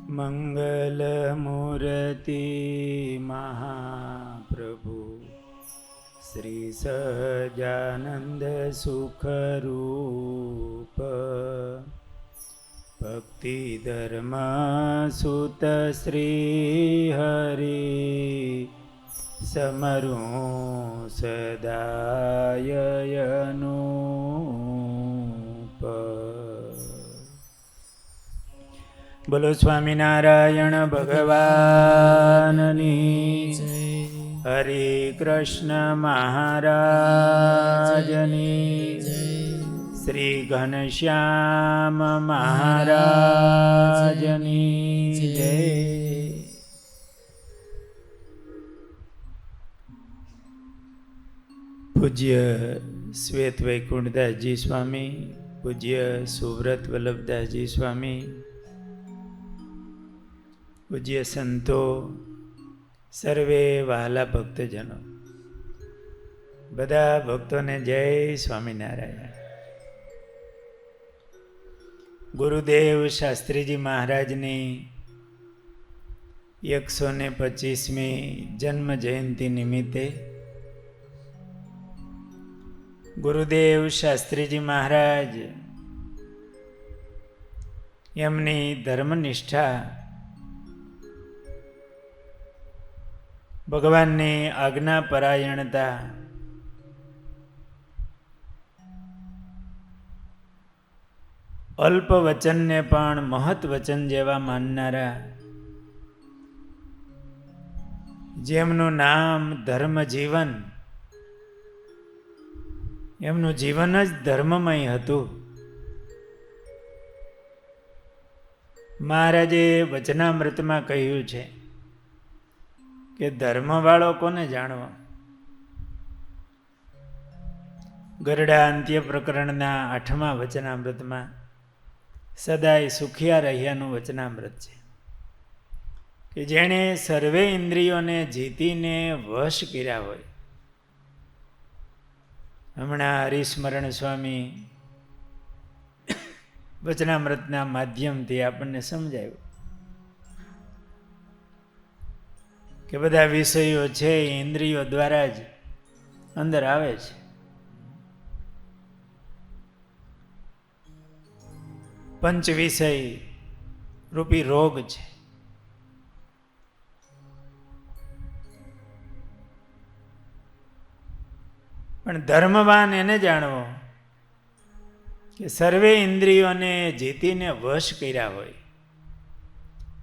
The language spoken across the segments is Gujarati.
મંગલમૂર્તિ મહાપ્રભુ શ્રી સહજાનંદ સુખરૂપ ભક્તિ ધર્મ સુત શ્રી હરિ સમરું સદાયનુપ. બોલો સ્વામિનારાયણ ભગવાનની હરે કૃષ્ણ મહારાજની શ્રી ઘનશ્યામ મહારાજની જય. પૂજ્ય શ્વેત વૈકુંઠદાસજી સ્વામી, પૂજ્ય સુવ્રત વલ્લભદાસજી સ્વામી, પૂજ્ય સંતો, સર્વે વહાલા ભક્તજનો, બધા ભક્તોને જય સ્વામિનારાયણ. ગુરુદેવ શાસ્ત્રીજી મહારાજની 125મી જન્મ જયંતિ નિમિત્તે ગુરુદેવ શાસ્ત્રીજી મહારાજ એમની ધર્મનિષ્ઠા, ભગવાનની આજ્ઞા પરાયણતા, અલ્પ વચનને પણ મહત વચન જેવા માનનારા, જેમનું નામ ધર્મ જીવન, એમનું જીવન જ ધર્મમય હતું. મહારાજે વચનામૃતમાં કહ્યું છે કે ધર્મવાળો કોને જાણવો. ગરડા અંત્ય પ્રકરણના 8મા વચનામૃતમાં સદાય સુખિયા રહ્યાનું વચનામૃત છે કે જેણે સર્વે ઇન્દ્રિયોને જીતીને વશ કર્યા હોય. હમણાં હરિસ્મરણ સ્વામી વચનામૃતના માધ્યમથી આપણને સમજાવ્યું કે બધા વિષયો છે એ ઇન્દ્રિયો દ્વારા જ અંદર આવે છે. પંચ વિષય રૂપી રોગ છે. પણ ધર્મવાન એને જાણવો કે સર્વે ઇન્દ્રિયોને જીતીને વશ કર્યા હોય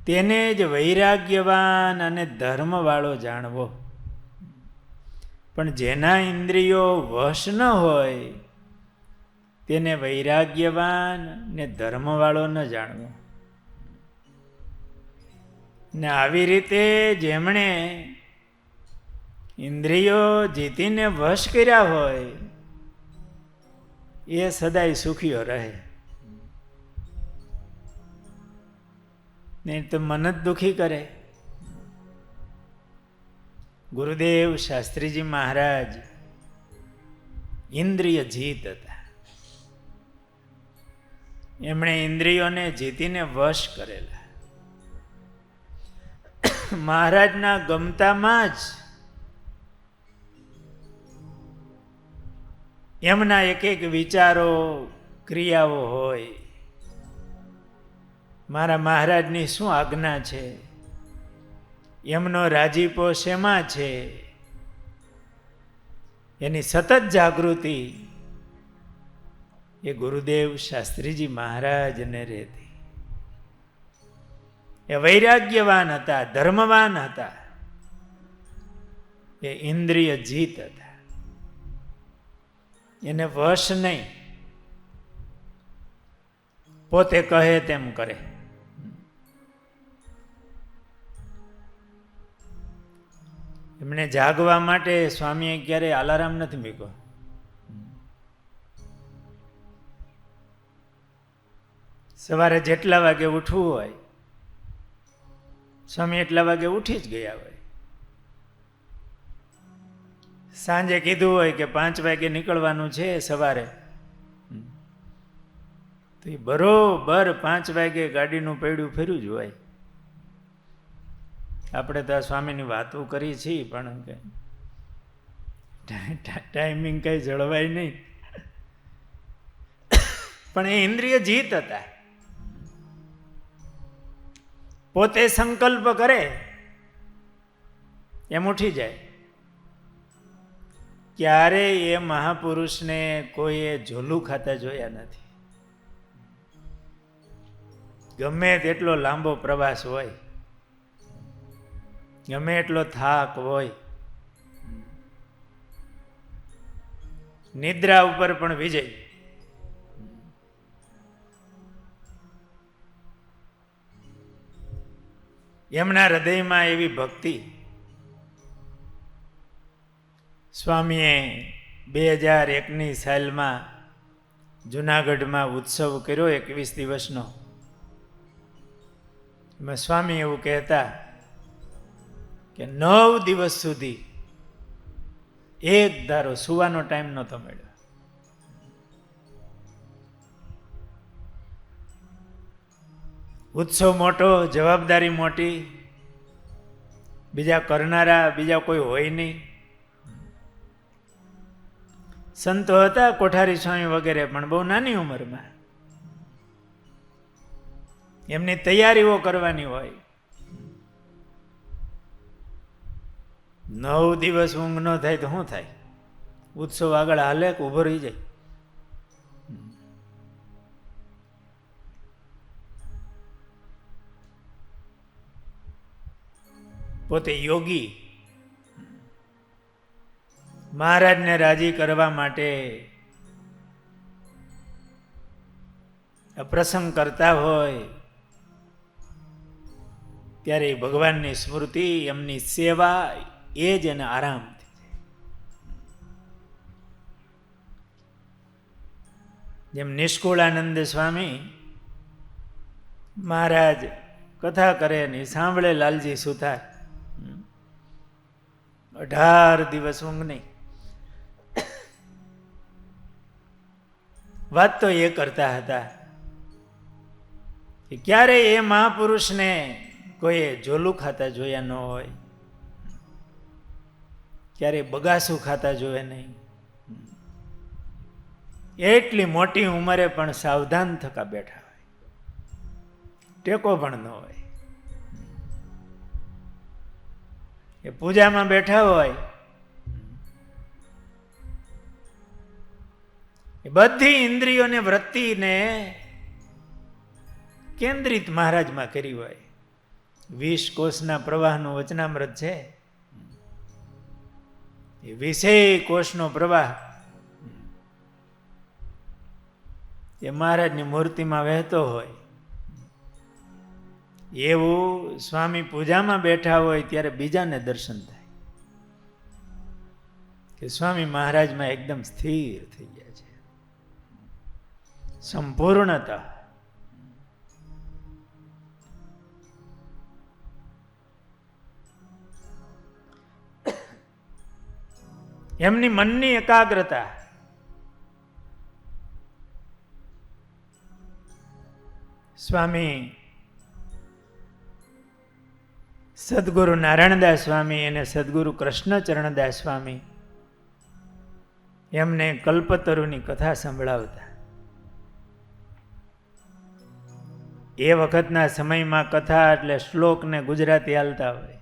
તેને જ વૈરાગ્યવાન અને ધર્મવાળો જાણવો. પણ જેના ઇન્દ્રિયો વશ ન હોય તેને વૈરાગ્યવાન ને ધર્મવાળો ન જાણવો. ને આવી રીતે જેમણે ઇન્દ્રિયો જીતીને વશ કર્યા હોય એ સદાય સુખીઓ રહે. નહીં તો મન જ દુઃખી કરે. ગુરુદેવ શાસ્ત્રીજી મહારાજ ઇન્દ્રિય જીત હતા. એમણે ઇન્દ્રિયોને જીતીને વશ કરેલા. મહારાજના ગમતામાં જ એમના એક એક વિચારો, ક્રિયાઓ હોય. મારા મહારાજની શું આજ્ઞા છે, એમનો રાજીપો શેમાં છે, એની સતત જાગૃતિ એ ગુરુદેવ શાસ્ત્રીજી મહારાજને રહેતી. એ વૈરાગ્યવાન હતા, ધર્મવાન હતા, એ ઇન્દ્રિય જીત હતા. એને વશ નહીં, પોતે કહે તેમ કરે. એમણે જાગવા માટે સ્વામીએ ક્યારેય અલાર્મ નથી મૂક્યો. સવારે જેટલા વાગે ઉઠવું હોય સ્વામી એટલા વાગે ઉઠી જ ગયા હોય. સાંજે કીધું હોય કે 5 વાગે નીકળવાનું છે સવારે, તો એ બરોબર 5 વાગે ગાડીનું પૈડું ફેર્યું જ હોય. આપણે તો આ સ્વામીની વાતો કરી છીએ, પણ કે ટાઈમિંગ કંઈ જળવાય નહીં. પણ એ ઇન્દ્રિય જીત હતા. પોતે સંકલ્પ કરે એમ ઉઠી જાય. ક્યારે એ મહાપુરુષને કોઈએ ઝોલું ખાતા જોયા નથી. ગમે તેટલો લાંબો પ્રવાસ હોય, ગમે એટલો થાક હોય, નિદ્રા ઉપર પણ વિજય. એમના હૃદયમાં એવી ભક્તિ. સ્વામીએ 2001ની સાલમાં જુનાગઢમાં ઉત્સવ કર્યો 21 દિવસનો. એમાં સ્વામી એવું કહેતા કે 9 દિવસ સુધી એક ધારો સુવાનો ટાઈમ નહોતો મળ્યો. ઉત્સવ મોટો, જવાબદારી મોટી, બીજા કરનારા બીજા કોઈ હોય નહીં. સંતો હતા, કોઠારી સ્વામી વગેરે, પણ બહુ નાની ઉંમરમાં. એમની તૈયારીઓ કરવાની હોય. 9 દિવસ ઊંઘ ન થાય તો શું થાય? ઉત્સવ આગળ હાલે કે ઊભો રહી જાય? પોતે યોગી. મહારાજને રાજી કરવા માટે પ્રસંગ કરતા હોય ત્યારે ભગવાનની સ્મૃતિ, એમની સેવા, એ જ એને આરામ. જેમ નિષ્કુળાનંદ સ્વામી મહારાજ કથા કરે ને સાંભળે લાલજી સુથાર, 18 દિવસ ઊંઘ નહીં. વાત તો એ કરતા હતા કે ક્યારે એ મહાપુરુષને કોઈએ ઝોલું ખાતા જોયા ન હોય, ક્યારે બગાસું ખાતા જોયા નહીં. એટલી મોટી ઉંમરે પણ સાવધાન થકા બેઠા હોય, ટેકો પણ ન હોય. એ પૂજામાં બેઠા હોય, એ બધી ઇન્દ્રિયોને વૃત્તિને કેન્દ્રિત મહારાજમાં કરી હોય. 20 કોષના પ્રવાહનું વચનામૃત છે. એ 20 કોષનો પ્રવાહ એ મહારાજની મૂર્તિમાં વહેતો હોય. એવું સ્વામી પૂજામાં બેઠા હોય ત્યારે બીજાને દર્શન થાય કે સ્વામી મહારાજમાં એકદમ સ્થિર થઈ ગયા છે, સંપૂર્ણતા. એમની મનની એકાગ્રતા. સ્વામી સદગુરુ નારાયણદાસ સ્વામી અને સદગુરુ કૃષ્ણચરણદાસ સ્વામી એમને કલ્પતરુની કથા સંભળાવતા. એ વખતના સમયમાં કથા એટલે શ્લોક ને ગુજરાતી હાલતા હોય.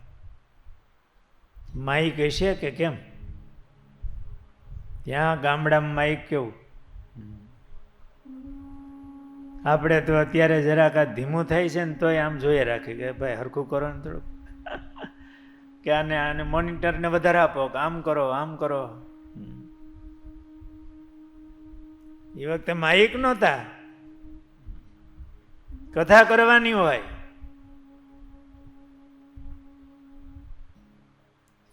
માઈક હશે કે કેમ? ત્યાં ગામડામાં માઈક કેવું? આપણે તો અત્યારે જરાક આ ધીમું થાય છે ને તોય આમ જોઈએ રાખી કે ભાઈ હરખું કરો ને થોડુંક, કે આને મોનિટરને વધારે આપો, કે આમ કરો આમ કરો. એ વખતે માઈક નહોતા, કથા કરવાની હોય.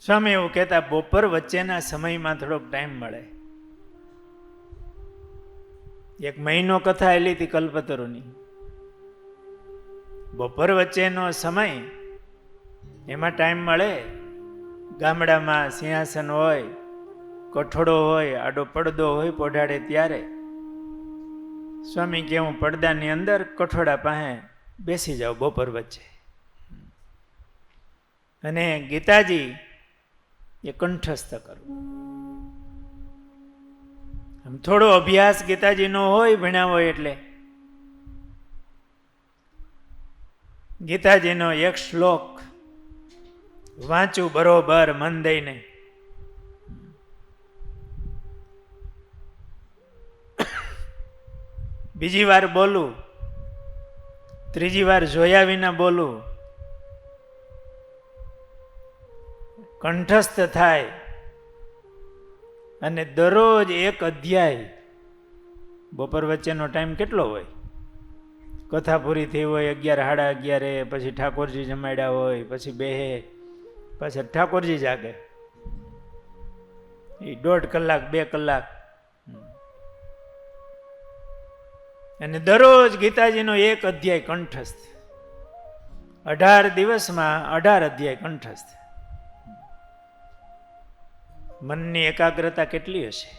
સ્વામી એવું કહેતા, બપોર વચ્ચેના સમયમાં થોડોક ટાઈમ મળે. 1 મહિનો કથા આવેલી હતી કલ્પતરુની. બપોર વચ્ચેનો સમય, એમાં ટાઈમ મળે. ગામડામાં સિંહાસન હોય, કઠોળો હોય, આડો પડદો હોય પોઢાડે, ત્યારે સ્વામી કે હું પડદાની અંદર કઠોળા પાસે બેસી જાઉં બપોર વચ્ચે. અને ગીતાજી એ કંઠસ્થ કરવું. આમ થોડો અભ્યાસ ગીતાજીનો હોય, ભણ્યા હોય એટલે ગીતાજીનો એક શ્લોક વાંચું બરોબર મન દઈને, બીજી વાર બોલું, ત્રીજી વાર જોયા વિના બોલું, કંઠસ્થ થાય અને દરરોજ એક અધ્યાય. બપોર વચ્ચેનો ટાઈમ કેટલો હોય? કથા પૂરી થઈ હોય 11, 11:30, પછી ઠાકોરજી જમાડ્યા હોય, પછી બેહે, પછી ઠાકોરજી જાગે, એ 1.5 કલાક 2 કલાક. અને દરરોજ ગીતાજીનો એક અધ્યાય કંઠસ્થ, 18 દિવસમાં 18 અધ્યાય કંઠસ્થ. મનની એકાગ્રતા કેટલી હશે?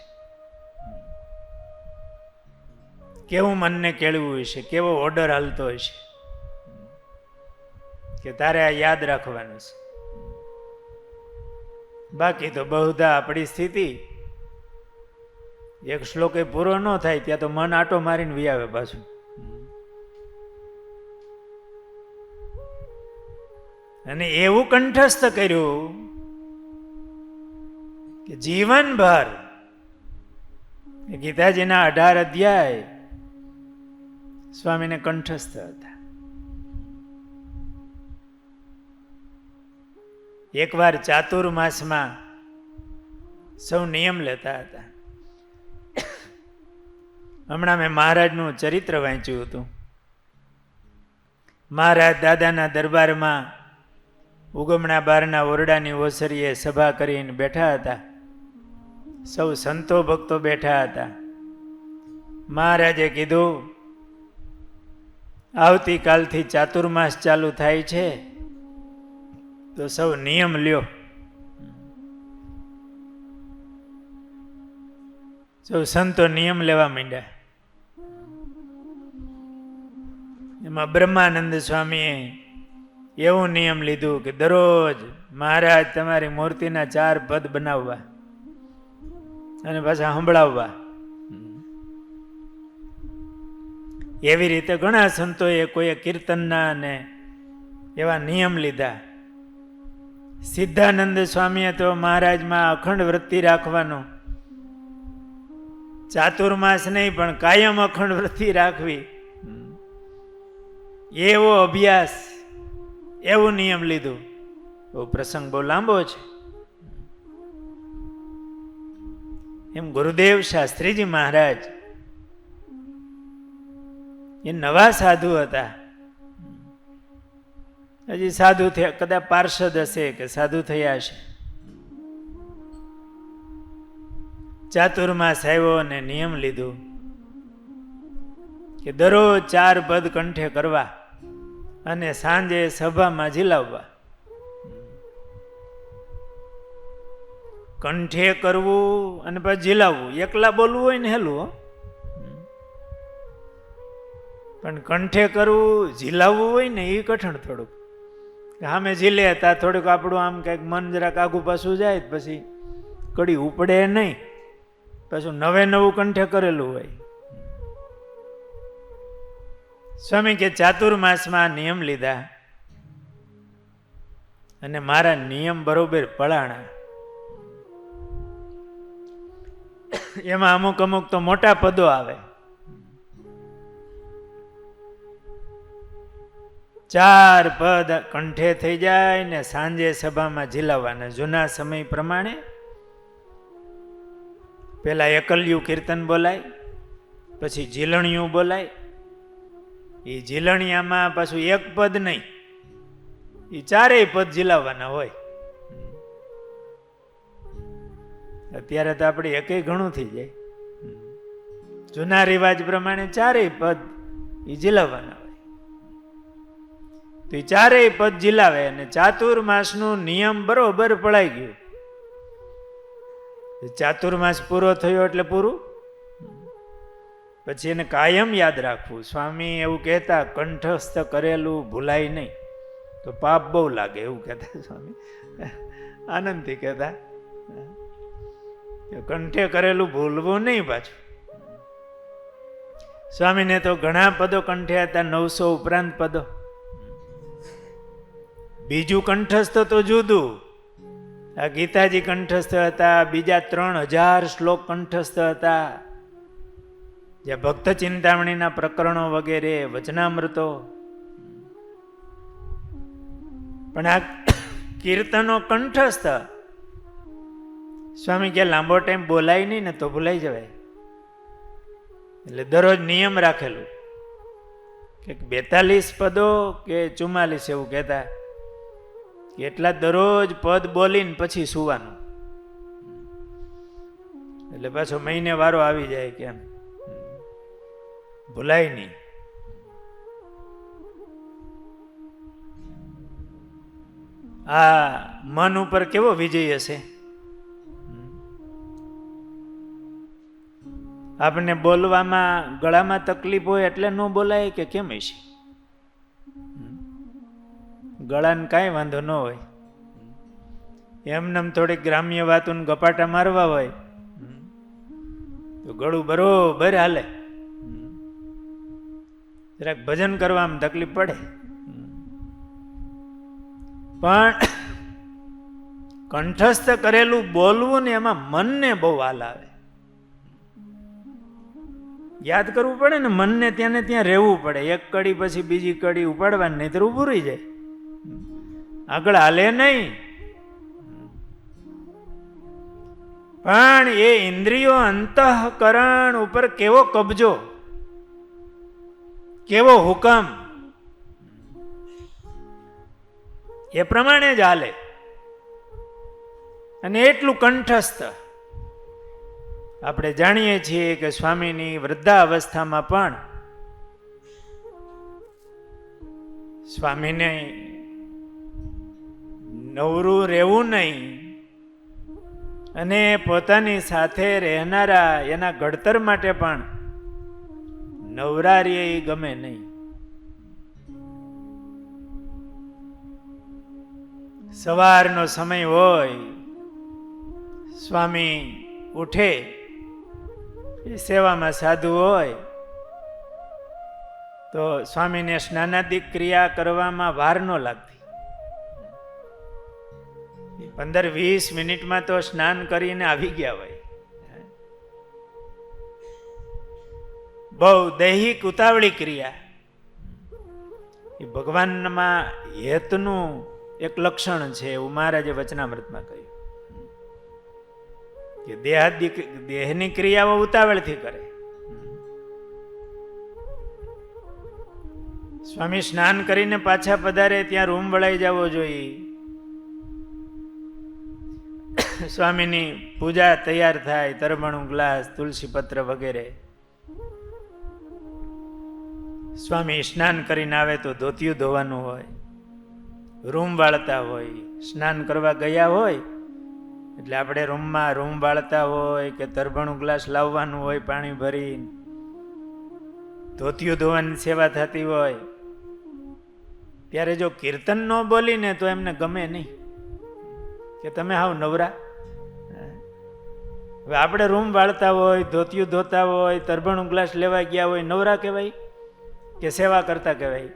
કેવું મનને કેળવું હશે? કેવો ઓર્ડર હાલતો હશે કે તારે આ યાદ રાખવાનું છે? બાકી તો બહુધા આપણી સ્થિતિ, એક શ્લોક એ પૂરો ન થાય ત્યાં તો મન આટો મારીને વી આવે પાછું. અને એવું કંઠસ્થ કર્યું કે જીવનભર ગીતાજીના 18 અધ્યાય સ્વામીને કંઠસ્થ હતા. એકવાર ચાતુર્માસમાં સૌ નિયમ લેતા હતા. હમણાં મેં મહારાજનું ચરિત્ર વાંચ્યું હતું. મહારાજ દાદાના દરબારમાં ઉગમણા બારના ઓરડાની ઓસરીએ સભા કરીને બેઠા હતા. સૌ સંતો ભક્તો બેઠા હતા. મહારાજે કીધું, આવતીકાલથી ચાતુર્માસ ચાલુ થાય છે, તો સૌ નિયમ લ્યો. સૌ સંતો નિયમ લેવા માંડ્યા. એમાં બ્રહ્માનંદ સ્વામીએ એવું નિયમ લીધું કે દરરોજ મહારાજ તમારી મૂર્તિના 4 પદ બનાવવા અને પાછા સંભળાવવા. એવી રીતે ઘણા સંતોએ કોઈએ કીર્તનના અને એવા નિયમ લીધા. સિદ્ધાનંદ સ્વામીએ તો મહારાજમાં અખંડ વૃત્તિ રાખવાનો, ચાતુર્માસ નહીં પણ કાયમ અખંડ વૃત્તિ રાખવી, એવો અભ્યાસ, એવું નિયમ લીધું. બહુ પ્રસંગ બહુ લાંબો છે. એમ ગુરુદેવ શાસ્ત્રીજી મહારાજ એ નવા સાધુ હતા. હજી સાધુ થયા, કદાચ પાર્ષદ હશે કે સાધુ થયા હશે. ચાતુર્માસ આવ્યો અને નિયમ લીધું કે દરરોજ 4 પદ કંઠે કરવા અને સાંજે સભામાં ઝીલાવવા. કંઠે કરવું અને પછી ઝીલાવવું. એકલા બોલવું હોય ને હેલું, પણ કંઠે કરવું, ઝીલાવવું હોય ને એ કઠણ થોડુંક. સામે ઝીલે ત્યાં થોડુંક આપણું આમ કંઈક મન જરાક આગું પાછું જાય, પછી કડી ઉપડે નહીં, પાછું નવું કંઠે કરેલું હોય. સ્વામી કે ચાતુર્માસમાં નિયમ લીધા અને મારા નિયમ બરોબર પળાણા. એમાં અમુક તો મોટા પદો આવે. 4 પદ કંઠે થઈ જાય ને સાંજે સભામાં ઝીલાવવાના. જૂના સમય પ્રમાણે પેલા એકલ્યું કીર્તન બોલાય, પછી ઝીલણિયું બોલાય. એ ઝીલણિયામાં પાછું 1 પદ નહીં, એ 4 પદ ઝીલાવવાના હોય. અત્યારે તો આપણે એકેય ઘણું થઈ જાય. જૂના રિવાજ પ્રમાણે 4 પદ એ ઝીલાવવાના હોય. તો એ 4 પદ ઝીલાવે અને ચાતુર્માસનું નિયમ બરોબર પળાઈ ગયું. ચાતુર્માસ પૂરો થયો એટલે પૂરું. પછી એને કાયમ યાદ રાખવું. સ્વામી એવું કહેતા, કંઠસ્થ કરેલું ભૂલાય નહીં. તો પાપ બહુ લાગે એવું કહેતા સ્વામી, આનંદથી કહેતા. કંઠે કરેલું ભૂલવું નહીં પાછું. સ્વામીને તો ઘણા પદો કંઠે હતા, 900 ઉપરાંત પદો. બીજું કંઠસ્થ તો જુદું, આ ગીતાજી કંઠસ્થ હતા, બીજા 3000 શ્લોક કંઠસ્થ હતા, જે ભક્ત ચિંતામણીના પ્રકરણો વગેરે વચનામૃતો. પણ આ કીર્તનો કંઠસ્થ. સ્વામી કે લાંબો ટાઈમ બોલાય નહીં ને તો ભૂલાઈ જવાય, એટલે દરરોજ નિયમ રાખેલું કે 42 પદો કે 44 એવું કહેતા, કે એટલા દરરોજ પદ બોલીને પછી સુવાનું. એટલે પાછો મહિને વારો આવી જાય, કેમ ભૂલાય નહીં. આ મન ઉપર કેવો વિજય હશે. આપણને બોલવામાં ગળામાં તકલીફ હોય એટલે ન બોલાય કે કેમ હશે? ગળાને કાંઈ વાંધો ન હોય, એમને થોડીક ગ્રામ્ય વાતો ગપાટા મારવા હોય તો ગળું બરોબર હાલે. જરાક ભજન કરવામાં તકલીફ પડે, પણ કંઠસ્થ કરેલું બોલવું ને એમાં મનને બહુ હાલ આવે. યાદ કરવું પડે ને, મનને ત્યાં ને ત્યાં રહેવું પડે. એક કડી પછી બીજી કડી ઉપાડવાની, નહીં તો ઊભું રહી જાય, આગળ હાલે નહીં. પણ એ ઇન્દ્રિયો અંતઃકરણ ઉપર કેવો કબજો, કેવો હુકમ, એ પ્રમાણે જ હાલે. અને એટલું કંઠસ્થ. આપણે જાણીએ છીએ કે સ્વામીની વૃદ્ધાવસ્થામાં પણ સ્વામીને નવરું રહેવું નહીં, અને પોતાની સાથે રહેનારા એના ઘડતર માટે પણ નવરારી એ ગમે નહીં. સવારનો સમય હોય, સ્વામી ઉઠે, સેવામાં સાધુ હોય તો સ્વામીને સ્નાનાદિક ક્રિયા કરવામાં વાર ન લાગતી. 15-20 મિનિટમાં તો સ્નાન કરીને આવી ગયા હોય. બહુ દૈહિક ઉતાવળી ક્રિયા એ ભગવાનમાં હેતનું એક લક્ષણ છે, એવું મહારાજે વચનામૃતમાં કહ્યું કે દેહની ક્રિયાઓ ઉતાવળથી કરે. સ્વામી સ્નાન કરીને પાછા પધારે ત્યાં રૂમ વળાઈ જવો જોઈએ. સ્વામીની પૂજા તૈયાર થાય, તરબણું, ગ્લાસ, તુલસી પત્ર વગેરે. સ્વામી સ્નાન કરીને આવે તો ધોતિયું ધોવાનું હોય, રૂમ વાળતા હોય. સ્નાન કરવા ગયા હોય એટલે આપણે રૂમમાં રૂમ વાળતા હોય કે તરબણું ગ્લાસ લાવવાનું હોય, પાણી ભરી ધોતિયું ધોવાની સેવા થતી હોય, ત્યારે જો કીર્તન ન બોલીને તો એમને ગમે નહીં, કે તમે હાવ નવરા. હવે આપણે રૂમ વાળતા હોય, ધોતિયું ધોતા હોય, તરબણું ગ્લાસ લેવા ગયા હોય, નવરા કહેવાય કે સેવા કરતા કહેવાય?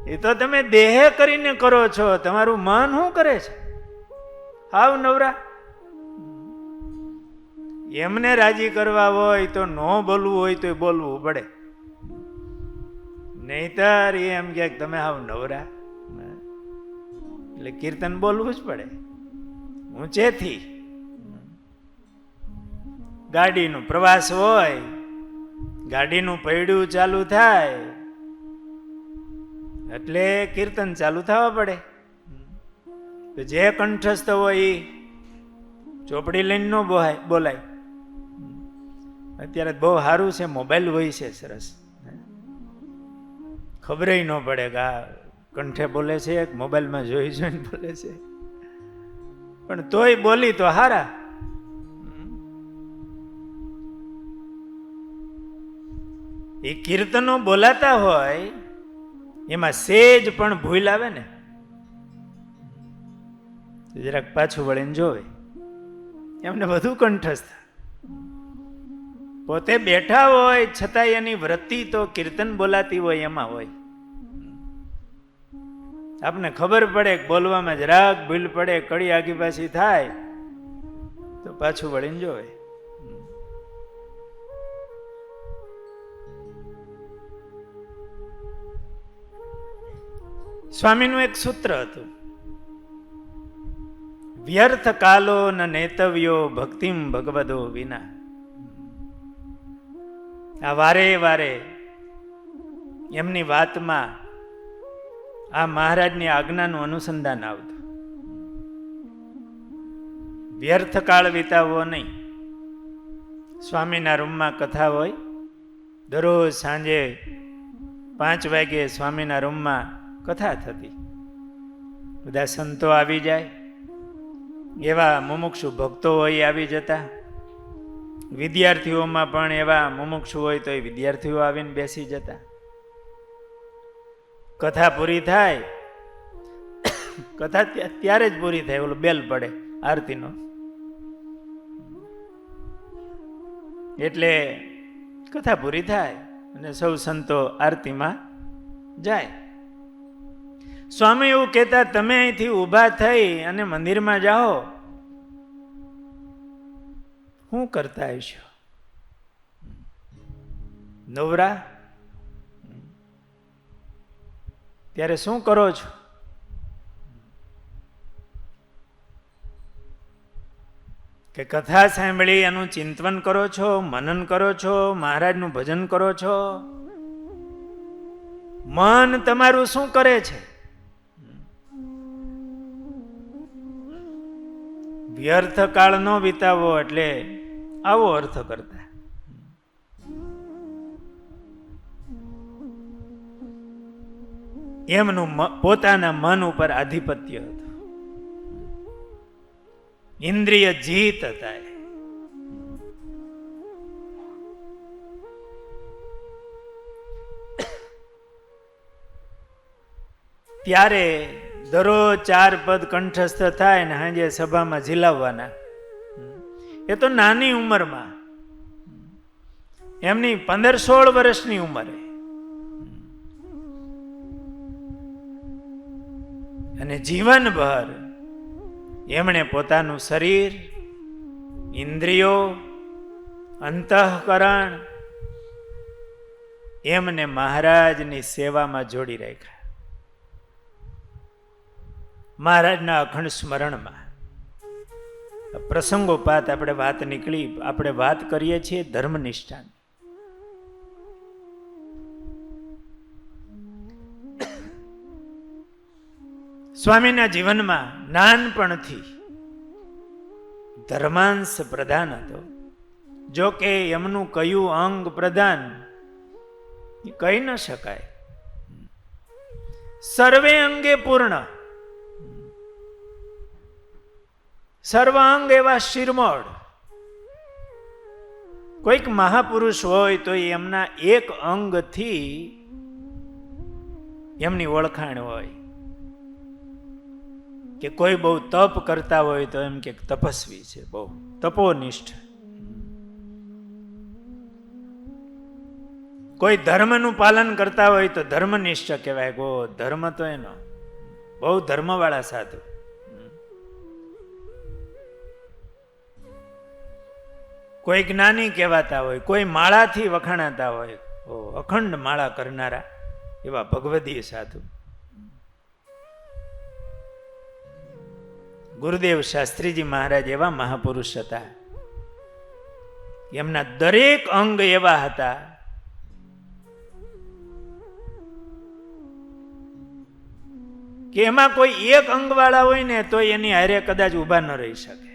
એ તો તમે દેહ કરીને કરો છો, તમારું મન શું કરે છે? હાવ નવરા. એમને રાજી કરવા હોય તો ન બોલવું હોય તો બોલવું પડે, નહીતર એમ કે તમે હાવ નવરા. એટલે કીર્તન બોલવું જ પડે ઊંચેથી. ગાડીનો પ્રવાસ હોય, ગાડીનું પૈડું ચાલુ થાય એટલે કીર્તન ચાલુ થવા પડે. તો જે કંઠસ્થ હોય એ ચોપડી લઈને ન બોલાય. અત્યારે બહુ સારું છે, મોબાઈલ હોય છે સરસ, ખબર ન પડે કે આ કંઠે બોલે છે એક મોબાઈલમાં જોઈને બોલે છે. પણ તોય બોલી તો હારા. એ કીર્તનો બોલાતા હોય એમાં સેજ પણ ભૂલ આવે ને જરાક પાછું વળીને જોવે, એમને વધુ કંઠસ્થ. પોતે બેઠા હોય છતાં એની વૃત્તિ તો કીર્તન બોલાતી હોય એમાં હોય. આપને ખબર પડે બોલવામાં જરાક ભૂલ પડે, કડી આગી પાછી થાય તો પાછું વળીને જોવે. સ્વામીનું એક સૂત્ર હતું, વ્યર્થ કાલો ન નેતવ્યો ભક્તિમ ભગવદો વિના. આ વારે વારે એમની વાતમાં આ મહારાજની આજ્ઞાનું અનુસંધાન આવતું. વ્યર્થ કાળ વિતાવવો નહીં. સ્વામીના રૂમમાં કથા હોય, દરરોજ સાંજે 5 વાગે સ્વામીના રૂમમાં કથા થતી. બધા સંતો આવી જાય, એવા મુમુક્ષુ ભક્તો હોય આવી જતા. વિદ્યાર્થીઓમાં પણ એવા મુમુક્ષુ હોય તો એ વિદ્યાર્થીઓ આવીને બેસી જતા. કથા પૂરી થાય, કથા ત્યારે જ પૂરી થાય, ઓલો બેલ પડે આરતીનો, એટલે કથા પૂરી થાય અને સૌ સંતો આરતીમાં જાય. સ્વામી એવું કહેતા, તમે અહીંથી ઊભા થઈ અને મંદિરમાં જાઓ, શું કરતા હશો? નવરા? ત્યારે શું કરો છો? કે કથા સાંભળી એનું ચિંતન કરો છો, મનન કરો છો, મહારાજનું ભજન કરો છો? મન તમારું શું કરે છે? વ્યર્થ કાળ ન વિતાવો એટલે આવો અર્થ કરતા. એમનું પોતાના મન ઉપર આધિપત્ય હતું, ઇન્દ્રિય જીત હતા. ત્યારે દરરોજ 4 પદ કંઠસ્થ થાય ને સાંજે સભામાં ઝીલાવવાના. એ તો નાની ઉંમરમાં, એમની 15-16 વર્ષની ઉંમરે. અને જીવનભર એમણે પોતાનું શરીર, ઇન્દ્રિયો, અંતઃકરણ એમને મહારાજની સેવામાં જોડી રાખ્યા. મહારાજના અખંડ સ્મરણમાં પ્રસંગોપાત આપણે વાત નીકળી, આપણે વાત કરીએ છીએ ધર્મનિષ્ઠાની. સ્વામીના જીવનમાં નાનપણથી ધર્માંશ પ્રધાન હતો. જો કે એમનું કયું અંગ પ્રધાન કહી ન શકાય. સર્વે અંગે પૂર્ણ, સર્વાંગ એવા શિરમોડ. કોઈક મહાપુરુષ હોય તો એમના એક અંગથી એમની ઓળખાણ હોય. કે કોઈ બહુ તપ કરતા હોય તો એમ કે તપસ્વી છે, બહુ તપોનિષ્ઠ. કોઈ ધર્મનું પાલન કરતા હોય તો ધર્મનિષ્ઠ કહેવાય. ગો ધર્મ તો એનો બહુ ધર્મવાળા સાધુ. કોઈ જ્ઞાની કહેવાતા હોય, કોઈ માળાથી વખાણાતા હોય, અખંડ માળા કરનારા એવા ભગવદીય સાધુ. ગુરુદેવ શાસ્ત્રીજી મહારાજ એવા મહાપુરુષ હતા. એમના દરેક અંગ એવા હતા કે એમાં કોઈ એક અંગવાળા હોય ને તો એની હારે કદાચ ઊભા ન રહી શકે.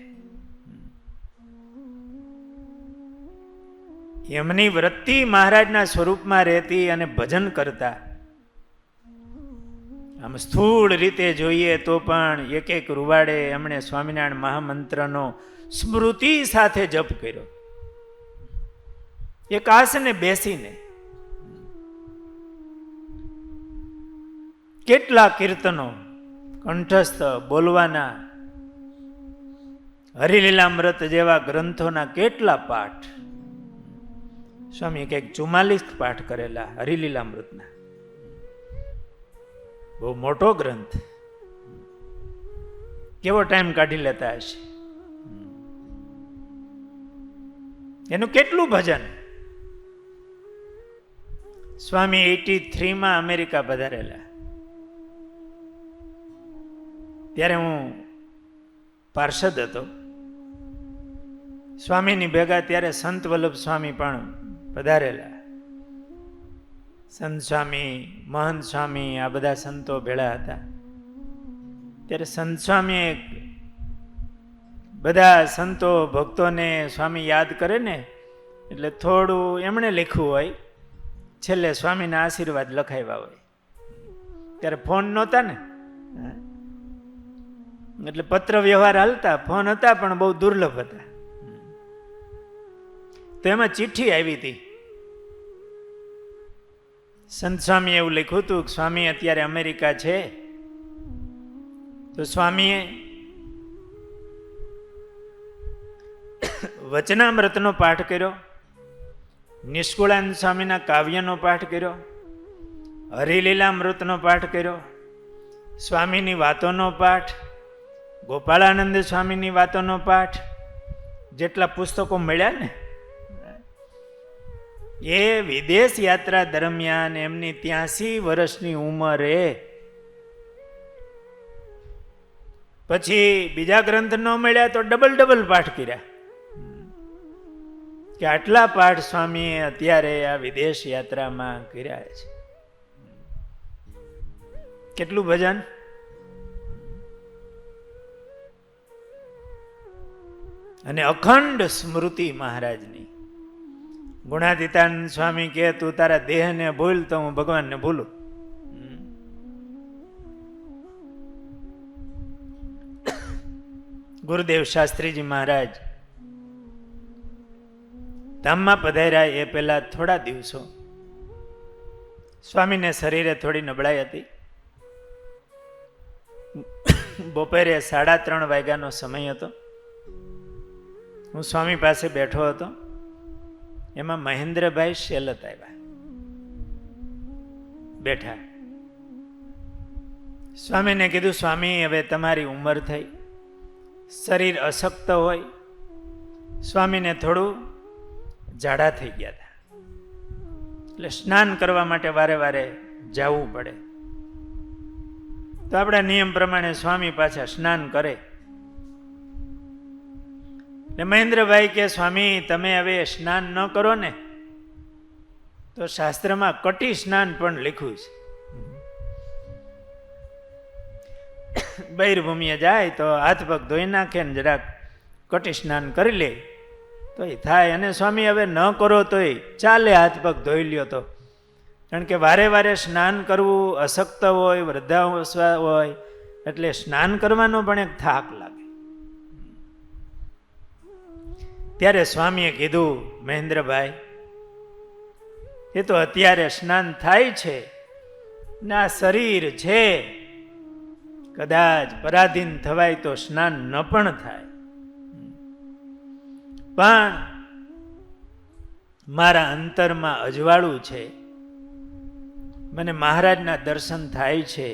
એમની વૃત્તિ મહારાજના સ્વરૂપમાં રહેતી અને ભજન કરતા. આમ સ્થૂળ રીતે જોઈએ તો પણ એક એક રૂવાડે એમણે સ્વામિનારાયણ મહામંત્રનો સ્મૃતિ સાથે જપ કર્યો, એક આસને બેસીને. કેટલા કીર્તનો કંઠસ્થ બોલવાના, હરિલીલામૃત જેવા ગ્રંથોના કેટલા પાઠ. સ્વામી કંઈક 44 પાઠ કરેલા હરિલીલામૃતના. બહુ મોટો ગ્રંથ. કેવો ટાઈમ કાઢી લેતા હશે. એનું કેટલું ભજન. સ્વામી 83 અમેરિકા પધારેલા. ત્યારે હું પાર્ષદ હતો. સ્વામીની ભેગા ત્યારે સંત વલ્લભ સ્વામી પણ પધારેલા. સંત સ્વામી, મહંત સ્વામી, આ બધા સંતો ભેળા હતા. ત્યારે સંત સ્વામી બધા સંતો ભક્તોને સ્વામી યાદ કરે ને એટલે થોડું એમણે લખ્યું હોય, છેલ્લે સ્વામીના આશીર્વાદ લખાવ્યા હોય. ત્યારે ફોન નહોતા ને, એટલે પત્ર વ્યવહાર હાલતા, ફોન હતા પણ બહુ દુર્લભ હતા. તો એમાં ચિઠ્ઠી આવી હતી. સંત સ્વામીએ એવું લખ્યું હતું કે સ્વામી અત્યારે અમેરિકા છે, તો સ્વામીએ વચનામૃતનો પાઠ કર્યો, નિષ્કુળાનંદ સ્વામીના કાવ્યનો પાઠ કર્યો, હરિલીલામૃતનો પાઠ કર્યો, સ્વામીની વાતોનો પાઠ, ગોપાળાનંદ સ્વામીની વાતોનો પાઠ, જેટલા પુસ્તકો મળ્યા ને એ વિદેશ યાત્રા દરમિયાન એમની 83 વર્ષની ઉંમરે પછી બીજા ગ્રંથ ન મળ્યા તો ડબલ પાઠ કર્યા. કે આટલા પાઠ સ્વામીએ અત્યારે આ વિદેશ યાત્રામાં કર્યા છે. કેટલું ભજન. અને અખંડ સ્મૃતિ મહારાજની. ગુણાતીતાનંદ સ્વામી કહે તું તારા દેહને ભૂલ તો હું ભગવાનને ભૂલું. ગુરુદેવ શાસ્ત્રીજી મહારાજ ધામમાં પધાર્યા એ પહેલા થોડા દિવસો સ્વામીને શરીરે થોડી નબળાઈ હતી. બપોરે 3:30 વાગ્યાનો સમય હતો. હું સ્વામી પાસે બેઠો હતો. એમાં મહેન્દ્રભાઈ શેલત આવ્યા. બેઠા. સ્વામીને કીધું સ્વામી હવે તમારી ઉંમર થઈ, શરીર અશક્ત હોય. સ્વામીને થોડું ઝાડા થઈ ગયા હતા, એટલે સ્નાન કરવા માટે વારે વારે જવું પડે. તો આપણા નિયમ પ્રમાણે સ્વામી પાછા સ્નાન કરે. ને મહેન્દ્રભાઈ કે સ્વામી તમે હવે સ્નાન ન કરો ને તો શાસ્ત્રમાં કટી સ્નાન પણ લખ્યું છે. બહિર્ભૂમિએ જાય તો હાથ પગ ધોઈ નાખે ને જરાક કટી સ્નાન કરી લે તો એ થાય. અને સ્વામી હવે ન કરો તોય ચાલે, હાથ પગ ધોઈ લ્યો તો. કારણ કે વારે વારે સ્નાન કરવું, અશક્ત હોય, વૃદ્ધાવસ્થા હોય એટલે સ્નાન કરવાનો પણ એક થાક લાગે. ત્યારે સ્વામીએ કીધું મહેન્દ્રભાઈ એ તો અત્યારે સ્નાન થાય છે ને આ શરીર છે, કદાચ પરાધીન થવાય તો સ્નાન ન પણ થાય. પણ મારા અંતરમાં અજવાળું છે, મને મહારાજના દર્શન થાય છે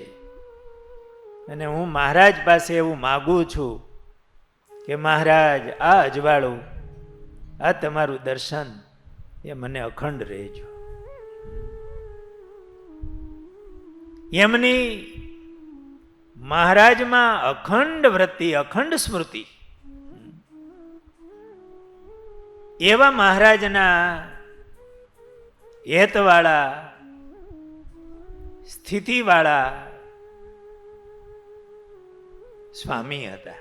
અને હું મહારાજ પાસે એવું માગું છું કે મહારાજ આ અજવાળું, આ તમારું દર્શન એ મને અખંડ રહેજો. એમની મહારાજમાં અખંડ વૃત્તિ, અખંડ સ્મૃતિ. એવા મહારાજના હેતવાળા, સ્થિતિવાળા સ્વામી હતા.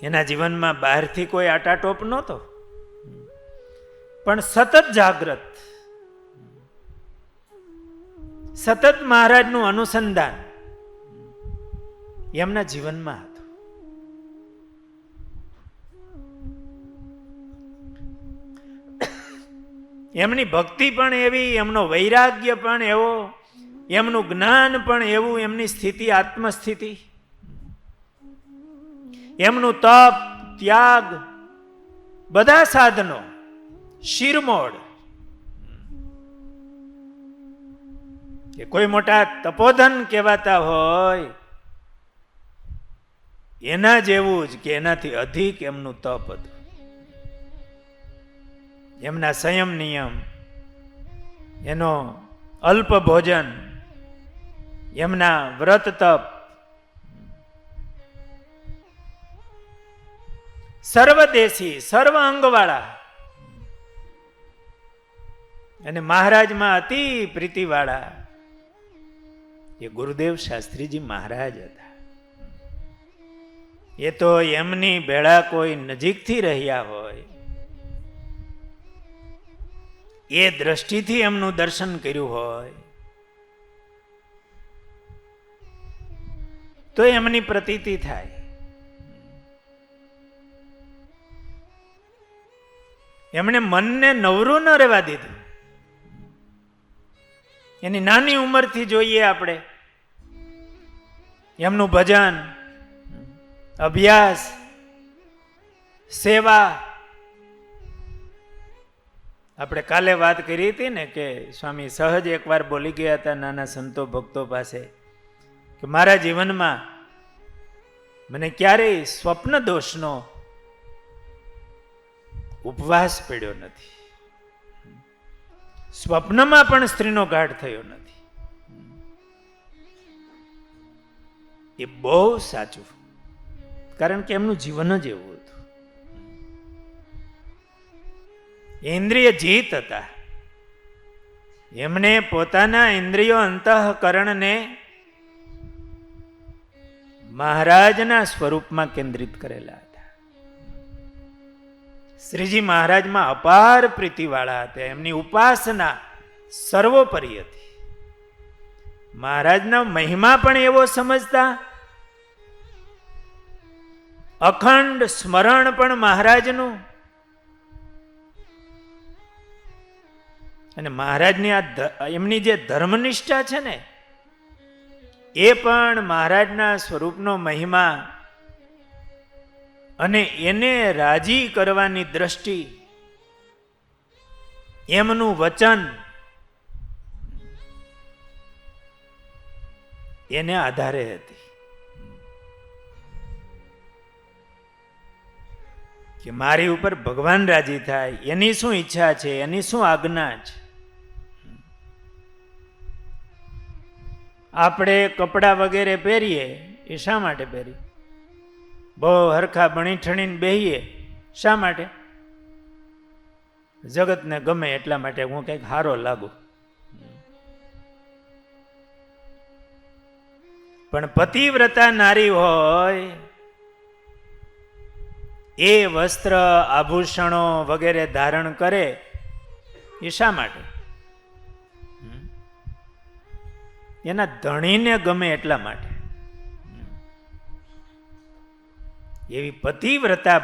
એના જીવનમાં બહારથી કોઈ આટાટોપ નહોતો, પણ સતત જાગ્રત, સતત મહારાજનું અનુસંધાન એમના જીવનમાં હતું. એમની ભક્તિ પણ એવી, એમનો વૈરાગ્ય પણ એવો એમનું જ્ઞાન પણ એવું, એમની સ્થિતિ આત્મસ્થિતિ, એમનું તપ, ત્યાગ, બધા સાધનો શિરમોડ. કે કોઈ મોટા તપોધન કહેવાતા હોય એના જેવું જ કે એનાથી અધિક એમનું તપ હતું. એમના સંયમ નિયમ, એનો અલ્પ ભોજન, એમના વ્રત તપ, સર્વદેશી, સર્વ અંગવાળા, અને મહારાજમાં અતિ પ્રીતિવાળા એ ગુરુદેવ શાસ્ત્રીજી મહારાજ હતા. એ તો એમની ભેળા કોઈ નજીકથી રહ્યા હોય, એ દ્રષ્ટિથી એમનું દર્શન કર્યું હોય તો એમની પ્રતીતિ થાય. એમણે મનને નવરું ન રહેવા દીધું. એની નાની ઉંમરથી જોઈએ આપણે એમનું ભજન, અભ્યાસ, સેવા. આપણે કાલે વાત કરી હતી ને કે સ્વામી સહજ એકવાર બોલી ગયા હતા નાના સંતો ભક્તો પાસે કે મારા જીવનમાં મને ક્યારેય સ્વપ્ન દોષનો ઉપવાસ પડ્યો નથી, સ્વપ્નમાં પણ સ્ત્રીનો ઘાટ થયો નથી. એ બહુ સાચું, કારણ કે એમનું જીવન જ એવું હતું. ઇન્દ્રિય જીત હતા. એમને પોતાના ઇન્દ્રિયો અંતઃકરણને મહારાજના સ્વરૂપમાં કેન્દ્રિત કરેલા હતા. શ્રીજી મહારાજમાં અપાર પ્રીતિવાળા હતા. એમની ઉપાસના સર્વોપરી હતી. મહારાજના મહિમા પણ એવો સમજતા, અખંડ સ્મરણ પણ મહારાજનું, અને મહારાજની આ એમની જે ધર્મનિષ્ઠા છે ને એ પણ મહારાજના સ્વરૂપનો મહિમા, અને એને રાજી કરવાની દ્રષ્ટિ, એમનું વચન, એને આધારે હતી કે મારી ઉપર ભગવાન રાજી થાય, એની શું ઈચ્છા છે, એની શું આજ્ઞા છે. આપણે કપડાં વગેરે પહેરીએ એ શા માટે પહેરીએ? બહુ હરખા બણી ઠણીને બેહીએ શા માટે? જગતને ગમે એટલા માટે, હું કંઈક હારો લાગુ. પણ પતિવ્રતા નારી હોય એ વસ્ત્ર, આભૂષણો વગેરે ધારણ કરે એ શા માટે? એના ધણીને ગમે એટલા માટે. એવી પતિવ્રતા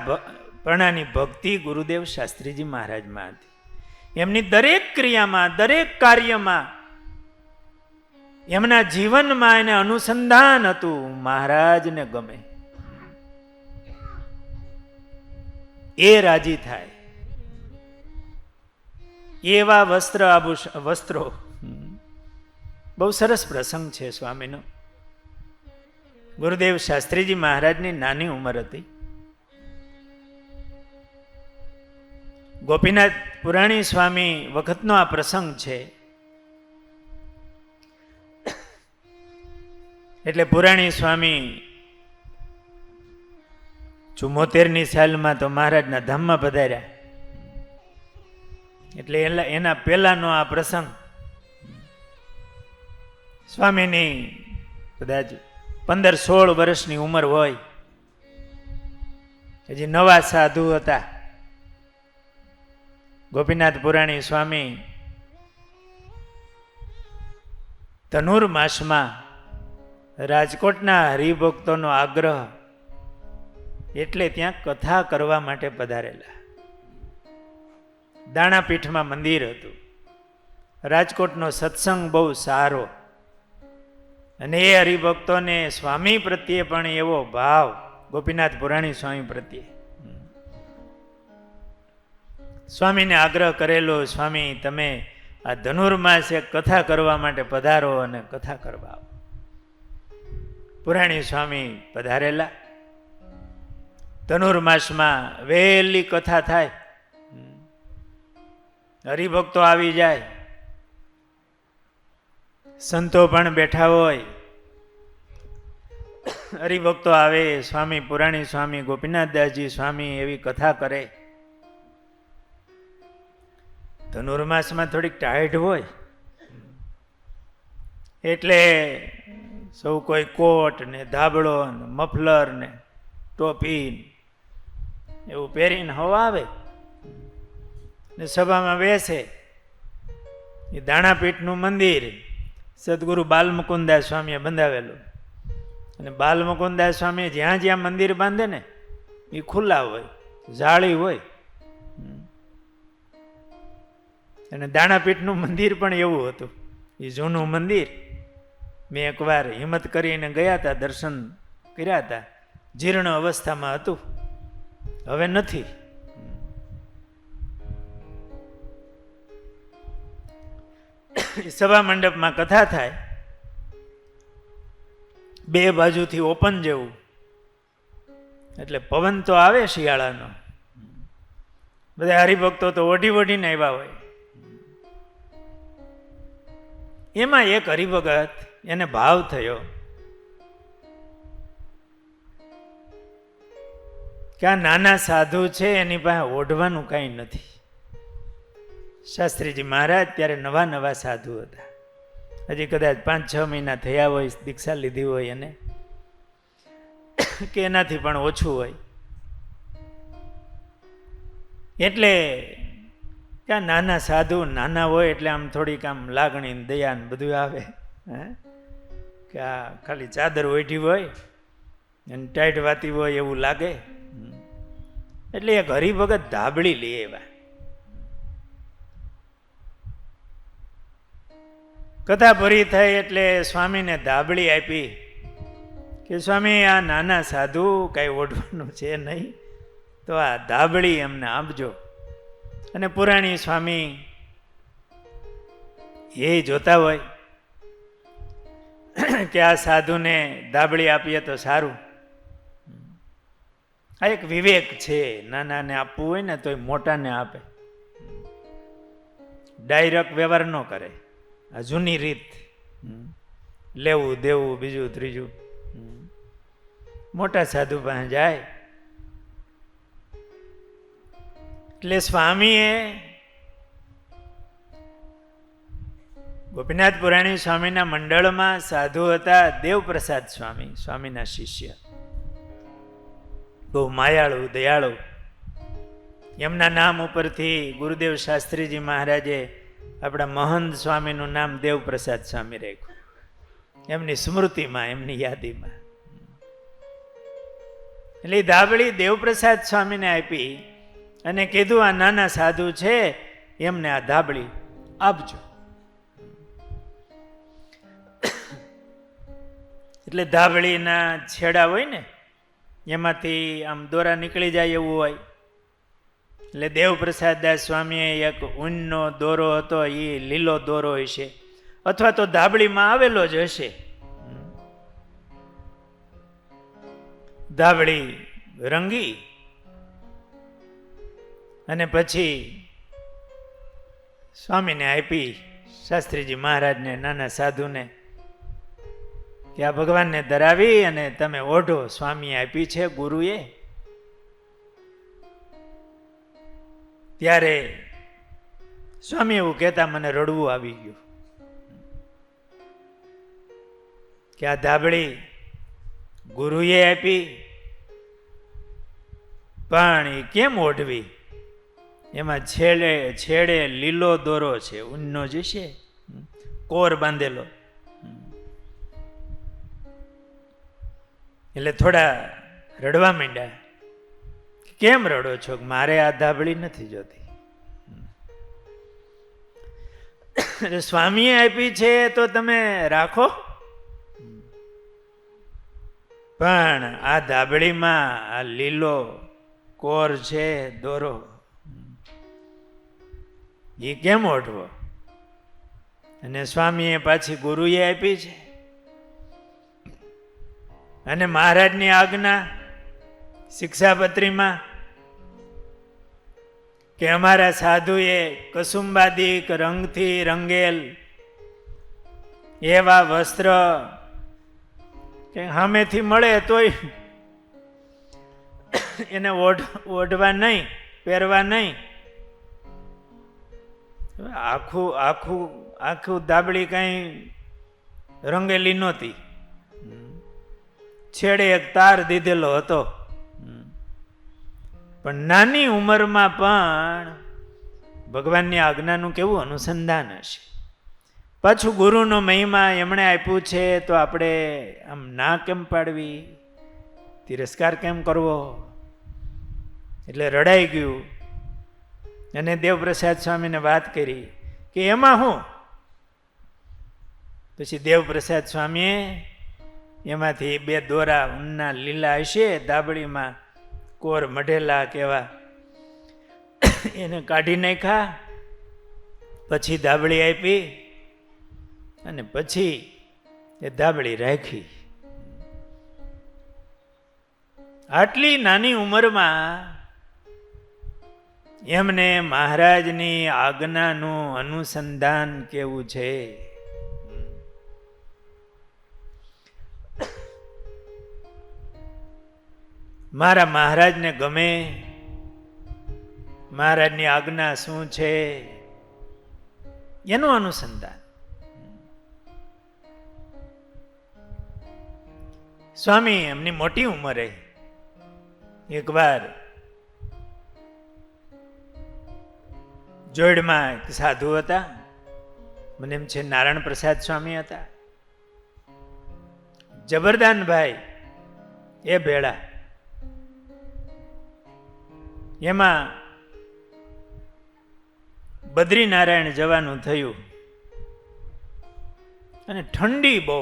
પ્રણાની ભક્તિ ગુરુદેવ શાસ્ત્રીજી મહારાજમાં હતી. એમની દરેક ક્રિયામાં, દરેક કાર્યમાં, એમના જીવનમાં એને અનુસંધાન હતું, મહારાજને ગમે, એ રાજી થાય એવા વસ્ત્ર, આભૂષણ, વસ્ત્રો. બહુ સરસ પ્રસંગ છે સ્વામીનો. ગુરુદેવ શાસ્ત્રીજી મહારાજની નાની ઉંમર હતી. ગોપીનાથ પુરાણી સ્વામી વખતનો આ પ્રસંગ છે. એટલે પુરાણી સ્વામી 74ની સાલમાં તો મહારાજના ધામમાં પધાર્યા. એટલે એના પહેલાનો આ પ્રસંગ. સ્વામીની કદાચ 15-16 વર્ષની ઉંમર હોય, હજી નવા સાધુ હતા. ગોપીનાથ પુરાણી સ્વામી ધનુર માસમાં રાજકોટના હરિભક્તોનો આગ્રહ એટલે ત્યાં કથા કરવા માટે પધારેલા. દાણાપીઠમાં મંદિર હતું. રાજકોટનો સત્સંગ બહુ સારો, અને એ હરિભક્તોને સ્વામી પ્રત્યે પણ એવો ભાવ, ગોપીનાથ પુરાણી સ્વામી પ્રત્યે. સ્વામીને આગ્રહ કરેલો, સ્વામી તમે આ ધનુર્માસ એક કથા કરવા માટે પધારો અને કથા કરવા આવો. પુરાણી સ્વામી પધારેલા. ધનુર્માસમાં વહેલી કથા થાય, હરિભક્તો આવી જાય, સંતો પણ બેઠા હોય, હરિભક્તો આવે, સ્વામી પુરાણી સ્વામી ગોપીનાથદાસજી સ્વામી એવી કથા કરે. ધનુર્માસમાં થોડીક ટાઈટ હોય એટલે સૌ કોઈ કોટ ને ધાબળો ને મફલર ને ટોપી એવું પહેરીને હવા આવે ને સભામાં બેસે. એ દાણાપીઠનું મંદિર સદગુરુ બાલમુકુદાસ સ્વામીએ બંધાવેલું. અને બાલમુકુદાસ સ્વામી જ્યાં જ્યાં મંદિર બાંધે ને એ ખુલ્લા હોય, જાળી હોય. અને દાણાપીઠનું મંદિર પણ એવું હતું, એ જૂનું મંદિર. મેં એકવાર હિંમત કરીને ગયા હતા, દર્શન કર્યા હતા. જીર્ણ અવસ્થામાં હતું, હવે નથી. સભા મંડપમાં કથા થાય, બે બાજુથી ઓપન જેવું, એટલે પવન તો આવે શિયાળાનો. બધા હરિભક્તો તો ઓઢી ઓઢીને આવ્યા હોય. એમાં એક હરિભગત, એને ભાવ થયો કે આ નાના સાધુ છે, એની પાસે ઓઢવાનું કાંઈ નથી. શાસ્ત્રીજી મહારાજ ત્યારે નવા નવા સાધુ હતા, હજી કદાચ 5-6 મહિના થયા હોય, દીક્ષા લીધી હોય એને, કે એનાથી પણ ઓછું હોય. એટલે કે નાના સાધુ, નાના હોય એટલે આમ થોડીક આમ લાગણી દયા ને બધું આવે. કે આ ખાલી ચાદર ઓઢી હોય અને ટાઈટ વાતી હોય એવું લાગે. એટલે એક હરિભગત ધાબળી લઈ આવ્યા. કથા પૂરી થઈ એટલે સ્વામીને ધાબળી આપી કે સ્વામી આ નાના સાધુ કાંઈ ઓઢવાનું છે નહીં, તો આ ધાબળી અમને આપજો. અને પુરાણી સ્વામી એ જોતા હોય કે આ સાધુને ધાબળી આપીએ તો સારું. આ એક વિવેક છે, નાનાને આપવું હોય ને તો મોટાને આપે, ડાયરેક્ટ વ્યવહાર ન કરે. આ જૂની રીત, લેવું દેવું બીજું ત્રીજું. મોટા સાધુ પાસે જાય એટલે સ્વામીએ ગોપીનાથ પુરાણી સ્વામીના મંડળમાં સાધુ હતા દેવપ્રસાદ સ્વામી, સ્વામીના શિષ્ય, બહુ માયાળુ દયાળુ. એમના નામ ઉપરથી ગુરુદેવ શાસ્ત્રીજી મહારાજે આપણા મહંત સ્વામીનું નામ દેવપ્રસાદ સ્વામી રાખ્યું, એમની સ્મૃતિમાં, એમની યાદીમાં. એટલે ધાબળી દેવપ્રસાદ સ્વામીને આપી અને કીધું આ નાના સાધુ છે, એમને આ ધાબળી આપજો. એટલે ધાબળીના છેડા હોય ને એમાંથી આમ દોરા નીકળી જાય એવું હોય. એટલે દેવપ્રસાદ દાસ સ્વામીએ એક ઊનનો દોરો હતો, એ લીલો દોરો હશે અથવા તો ધાબળીમાં આવેલો જ હશે. ધાબળી રંગી અને પછી સ્વામીને આપી, શાસ્ત્રીજી મહારાજને, નાના સાધુને, કે આ ભગવાનને ધરાવી અને તમે ઓઢો. સ્વામીએ આપી છે ગુરુએ. ત્યારે સ્વામી એવું કહેતા મને રડવું આવી ગયું કે આ ધાબળી ગુરુએ આપી પણ એ કેમ ઓઢવી? એમાં છેડે છેડે લીલો દોરો છે, ઊનનો જે છે, કોર બાંધેલો. એટલે થોડા રડવા માંડ્યા. કેમ રડો છો? મારે આ ધાબળી નથી જોતી. સ્વામીએ આપી છે તો તમે રાખો. પણ આ ધાબળીમાં આ લીલો કોર છે દોરો, એ કેમ ઓઢવો? અને સ્વામીએ પાછી ગુરુએ આપી છે, અને મહારાજની આજ્ઞા શિક્ષાપત્રીમાં કે અમારા સાધુએ કસુંબાદિક રંગથી રંગેલ એવા વસ્ત્ર કે સામેથી મળે તોય એને ઓઢવા નહીં, પહેરવા નહીં. આખું આખું આખું ધાબળી કઈ રંગેલી નહોતી, છેડે એક તાર દીધેલો હતો. પણ નાની ઉંમરમાં પણ ભગવાનની આજ્ઞાનું કેવું અનુસંધાન હશે. પાછું ગુરુનો મહિમા એમણે આપ્યું છે તો આપણે આમ ના કેમ પાડવી, તિરસ્કાર કેમ કરવો? એટલે રડાઈ ગયું. અને દેવપ્રસાદ સ્વામીને વાત કરી કે એમાં હું? પછી દેવપ્રસાદ સ્વામીએ એમાંથી 2 દોરા ઊનના લીલા હશે ધાબળીમાં કોર મઢેલા કેવા, એને કાઢી નાખ્યા. પછી ધાબળી આપી અને પછી એ ધાબળી રાખી. આટલી નાની ઉંમરમાં એમને મહારાજની આજ્ઞાનું અનુસંધાન કેવું છે. મારા મહારાજને ગમે, મહારાજની આજ્ઞા શું છે એનું અનુસંધાન. સ્વામી એમની મોટી ઉંમરે એકવાર જોડમાં એક સાધુ હતા, મને એમ છે નારાયણ પ્રસાદ સ્વામી હતા, જબરદાનભાઈ એ ભેળા. એમાં બદ્રીનારાયણ જવાનું થયું અને ઠંડી બહુ,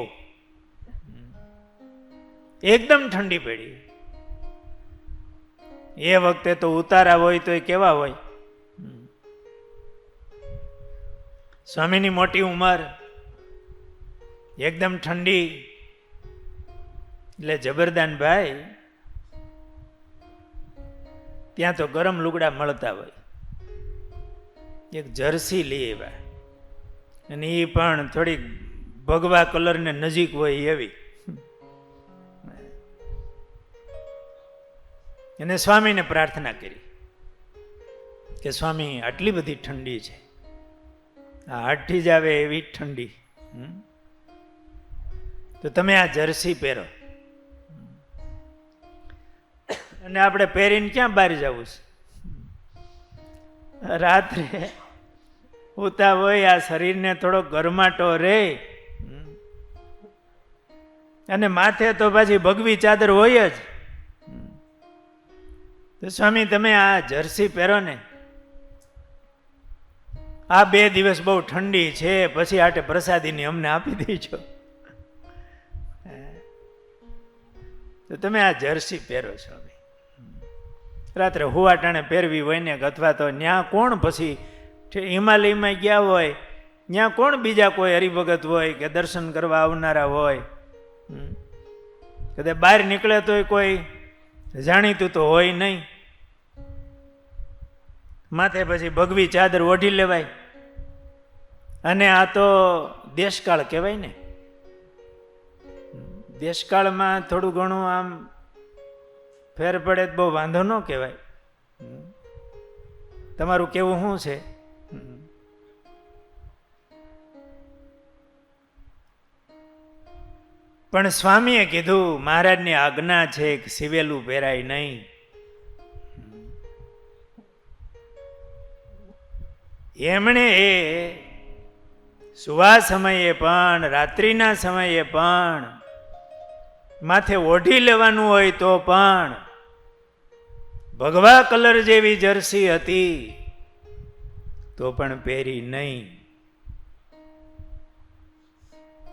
એકદમ ઠંડી પડી. એ વખતે તો ઉતારા હોય તો એ કેવા હોય. સ્વામીની મોટી ઉંમર, એકદમ ઠંડી. એટલે જબરદાનભાઈ ત્યાં તો ગરમ લુગડા મળતા હોય, એક જર્સી લઈ આવ્યા, અને એ પણ થોડીક ભગવા કલરને નજીક હોય એવી. એને સ્વામીને પ્રાર્થના કરી કે સ્વામી આટલી બધી ઠંડી છે, આ હાથથી જ આવે એવી ઠંડી, તો તમે આ જર્સી પહેરો. અને આપણે પહેરીને ક્યાં બહાર જવું છે? રાત્રે ઉતા હોય, આ શરીરને થોડો ગરમાટો રે, અને માથે તો પાછી ભગવી ચાદર હોય જ. તો સ્વામી તમે આ જર્સી પહેરો ને, આ 2 દિવસ બહુ ઠંડી છે, પછી આટે પ્રસાદીની અમને આપી દેજો, તો તમે આ જર્સી પહેરો. સ્વામી રાત્રે હુવાટાણે પહેરવી હોય ને, અથવા તો ન્યા કોણ પછી હિમાલયમાં ગયા હોય, ત્યાં કોણ બીજા કોઈ હરિભગત હોય કે દર્શન કરવા આવનારા હોય, કદાચ બહાર નીકળે તો કોઈ જાણીતું તો હોય નહીં. માથે પછી ભગવી ચાદર ઓઢી લેવાય. અને આ તો દેશકાળ કહેવાય ને, દેશકાળમાં થોડું ઘણું આમ ફેર પડે તો બહુ વાંધો ન કહેવાય. તમારું કેવું શું છે? પણ સ્વામીએ કીધું મહારાજની આજ્ઞા છે કે સિવેલું પહેરાય નહીં. એમણે એ સુવા સમયે પણ રાત્રિના સમયે પણ માથે ઓઢી લેવાનું હોય તો પણ ભગવા કલર જેવી જર્સી હતી તો પણ પહેરી નહીં.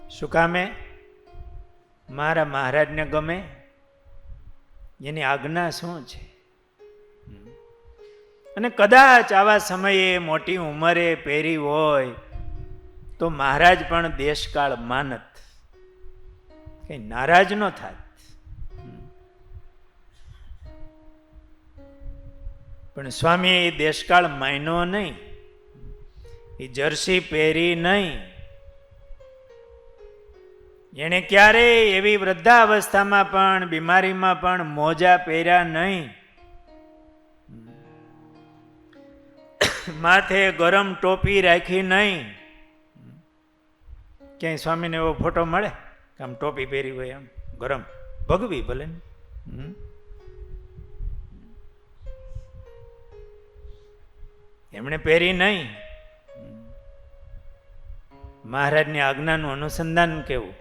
શું કામે? મારા મહારાજને ગમે, એની આજ્ઞા શું છે? અને કદાચ આવા સમયે મોટી ઉંમરે પહેરી હોય તો મહારાજ પણ દેશકાળ માનત, કઈ નારાજ ન થાત. પણ સ્વામી એ દેશકાળ માયનો નહીં, એ જર્સી પહેરી નહીં. એણે ક્યારેય એવી વૃદ્ધાવસ્થામાં પણ બીમારીમાં પણ મોજા પહેર્યા નહીં. માથે ગરમ ટોપી રાખી નહીં. ક્યાંય સ્વામીને એવો ફોટો મળે કે આમ ટોપી પહેરી હોય એમ ગરમ ભગવી ભલે ને? એમણે પહેરી નહીં. મહારાજની આજ્ઞાનું અનુસંધાન કેવું?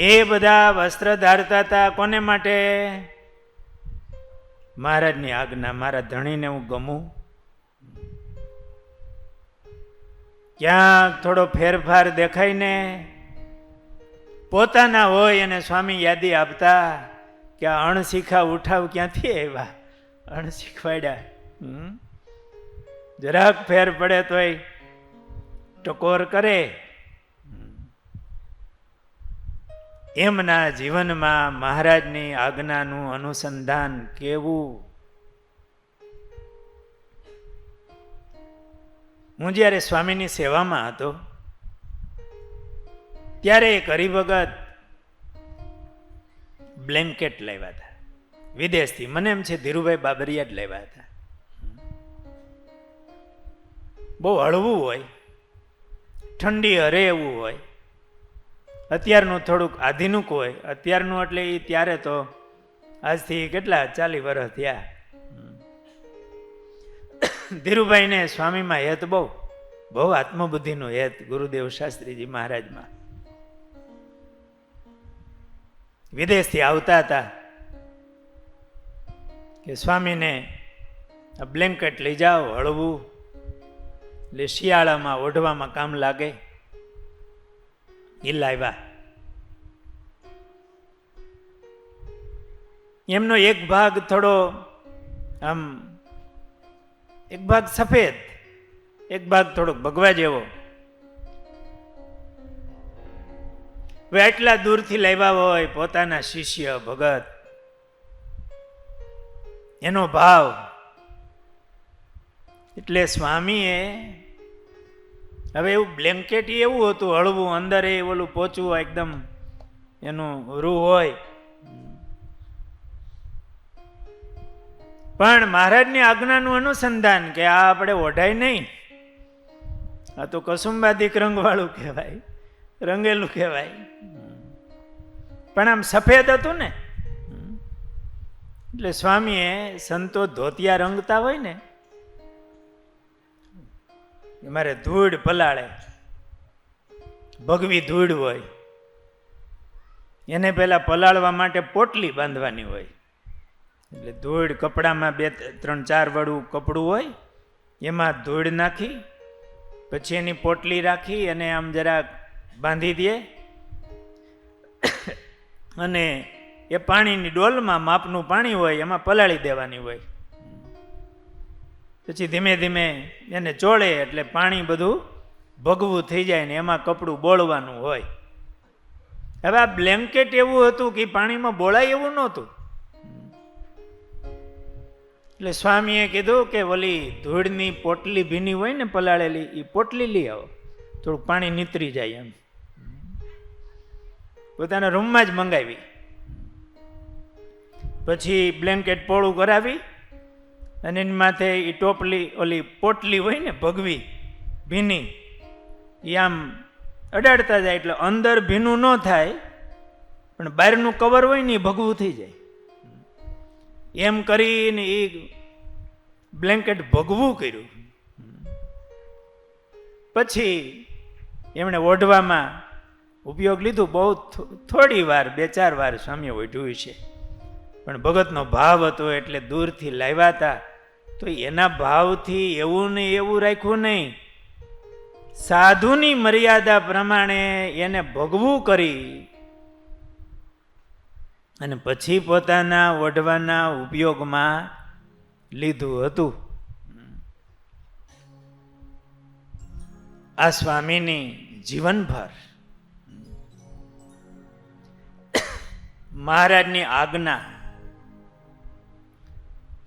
એ બધા વસ્ત્ર ધારતા હતા કોને માટે? મહારાજની આજ્ઞા. મારા ધણીને હું ગમું. ક્યાંક થોડો ફેરફાર દેખાય ને પોતાના હોય અને સ્વામી યાદી આપતા કે આ અણશીખા ઉઠાવ ક્યાંથી આવ્યા? અણશીખવાડ્યા. જરાક ફેર પડે તોય ટકોર કરે. એમના જીવનમાં મહારાજની આજ્ઞાનું અનુસંધાન કેવું? હું જ્યારે સ્વામીની સેવામાં હતો ત્યારે એક હરિભગત બ્લેન્કેટ લાવ્યા હતા વિદેશથી. મને એમ છે ધીરુભાઈ બાબરિયા જ લાવ્યા હતા. બહુ હળવું હોય, ઠંડી હરે એવું હોય. અત્યારનું થોડુંક આધુનિક હોય. અત્યારનું એટલે એ ત્યારે તો આજથી કેટલા 40 વર્ષ થયા. ધીરુભાઈને સ્વામીમાં હેત બહુ આત્મબુદ્ધિનું હેત ગુરુદેવ શાસ્ત્રીજી મહારાજમાં. વિદેશથી આવતા હતા કે સ્વામીને આ બ્લેન્કેટ લઈ જાઓ, હળવું, એટલે શિયાળામાં ઓઢવામાં કામ લાગે. એ લાવ્યા. એમનો એક ભાગ થોડો આમ, એક ભાગ સફેદ, એક ભાગ થોડોક ભગવા જેવો. હવે આટલા દૂરથી લાવ્યા હોય પોતાના શિષ્ય ભગત, એનો ભાવ. એટલે સ્વામીએ હવે એવું બ્લેન્કેટ એવું હતું હળવું, અંદર એ ઓલું પોચવું એકદમ એનું રૂ હોય. પણ મહારાજની આજ્ઞાનું અનુસંધાન કે આ આપણે ઓઢાય નહીં, આ તો કસુંબાદિક રંગવાળું કહેવાય, રંગેલું કહેવાય. પણ આમ સફેદ હતું ને, એટલે સ્વામીએ સંતો ધોતિયા રંગતા હોય ને, મારે ધૂળ પલાળે, ભગવી ધૂળ હોય, એને પેલા પલાળવા માટે પોટલી બાંધવાની હોય. એટલે ધૂળ કપડામાં 2-3-4 વાળું કપડું હોય, એમાં ધૂળ નાખી પછી એની પોટલી રાખી અને આમ જરાક બાંધી દે. અને એ પાણીની ડોલમાં માપનું પાણી હોય એમાં પલાળી દેવાની હોય. પછી ધીમે ધીમે એને ચોળે એટલે પાણી બધું ભગવું થઈ જાય ને એમાં કપડું બોળવાનું હોય. હવે આ બ્લેન્કેટ એવું હતું કે પાણીમાં બોળાય એવું નહોતું. એટલે સ્વામીએ કીધું કે ઓલી ધૂળની પોટલી ભીની હોય ને પલાળેલી, એ પોટલી લઈ આવો, થોડુંક પાણી નીતરી જાય એમ. પોતાના રૂમમાં જ મંગાવી. પછી બ્લેન્કેટ પોળું કરાવી અને એની માથે એ ટોપલી ઓલી પોટલી હોય ને ભગવી ભીની, એ આમ અડાડતા જાય એટલે અંદર ભીનું ન થાય પણ બહારનું કવર હોય ને એ ભગવું થઈ જાય. એમ કરીને એ બ્લેન્કેટ ભગવું કર્યું. પછી એમણે ઓઢવામાં ઉપયોગ લીધું. બહુ થોડી વાર, 2-4 વાર સ્વામીએ ઓઢ્યું છે. પણ ભગતનો ભાવ હતો એટલે દૂરથી લાવ્યા હતા તો એના ભાવથી એવું ને એવું રાખ્યું નહીં. સાધુની મર્યાદા પ્રમાણે એને ભગવું કરી અને પછી પોતાના ઓઢવાના ઉપયોગમાં લીધું હતું. આ સ્વામીની જીવનભર મહારાજની આજ્ઞા,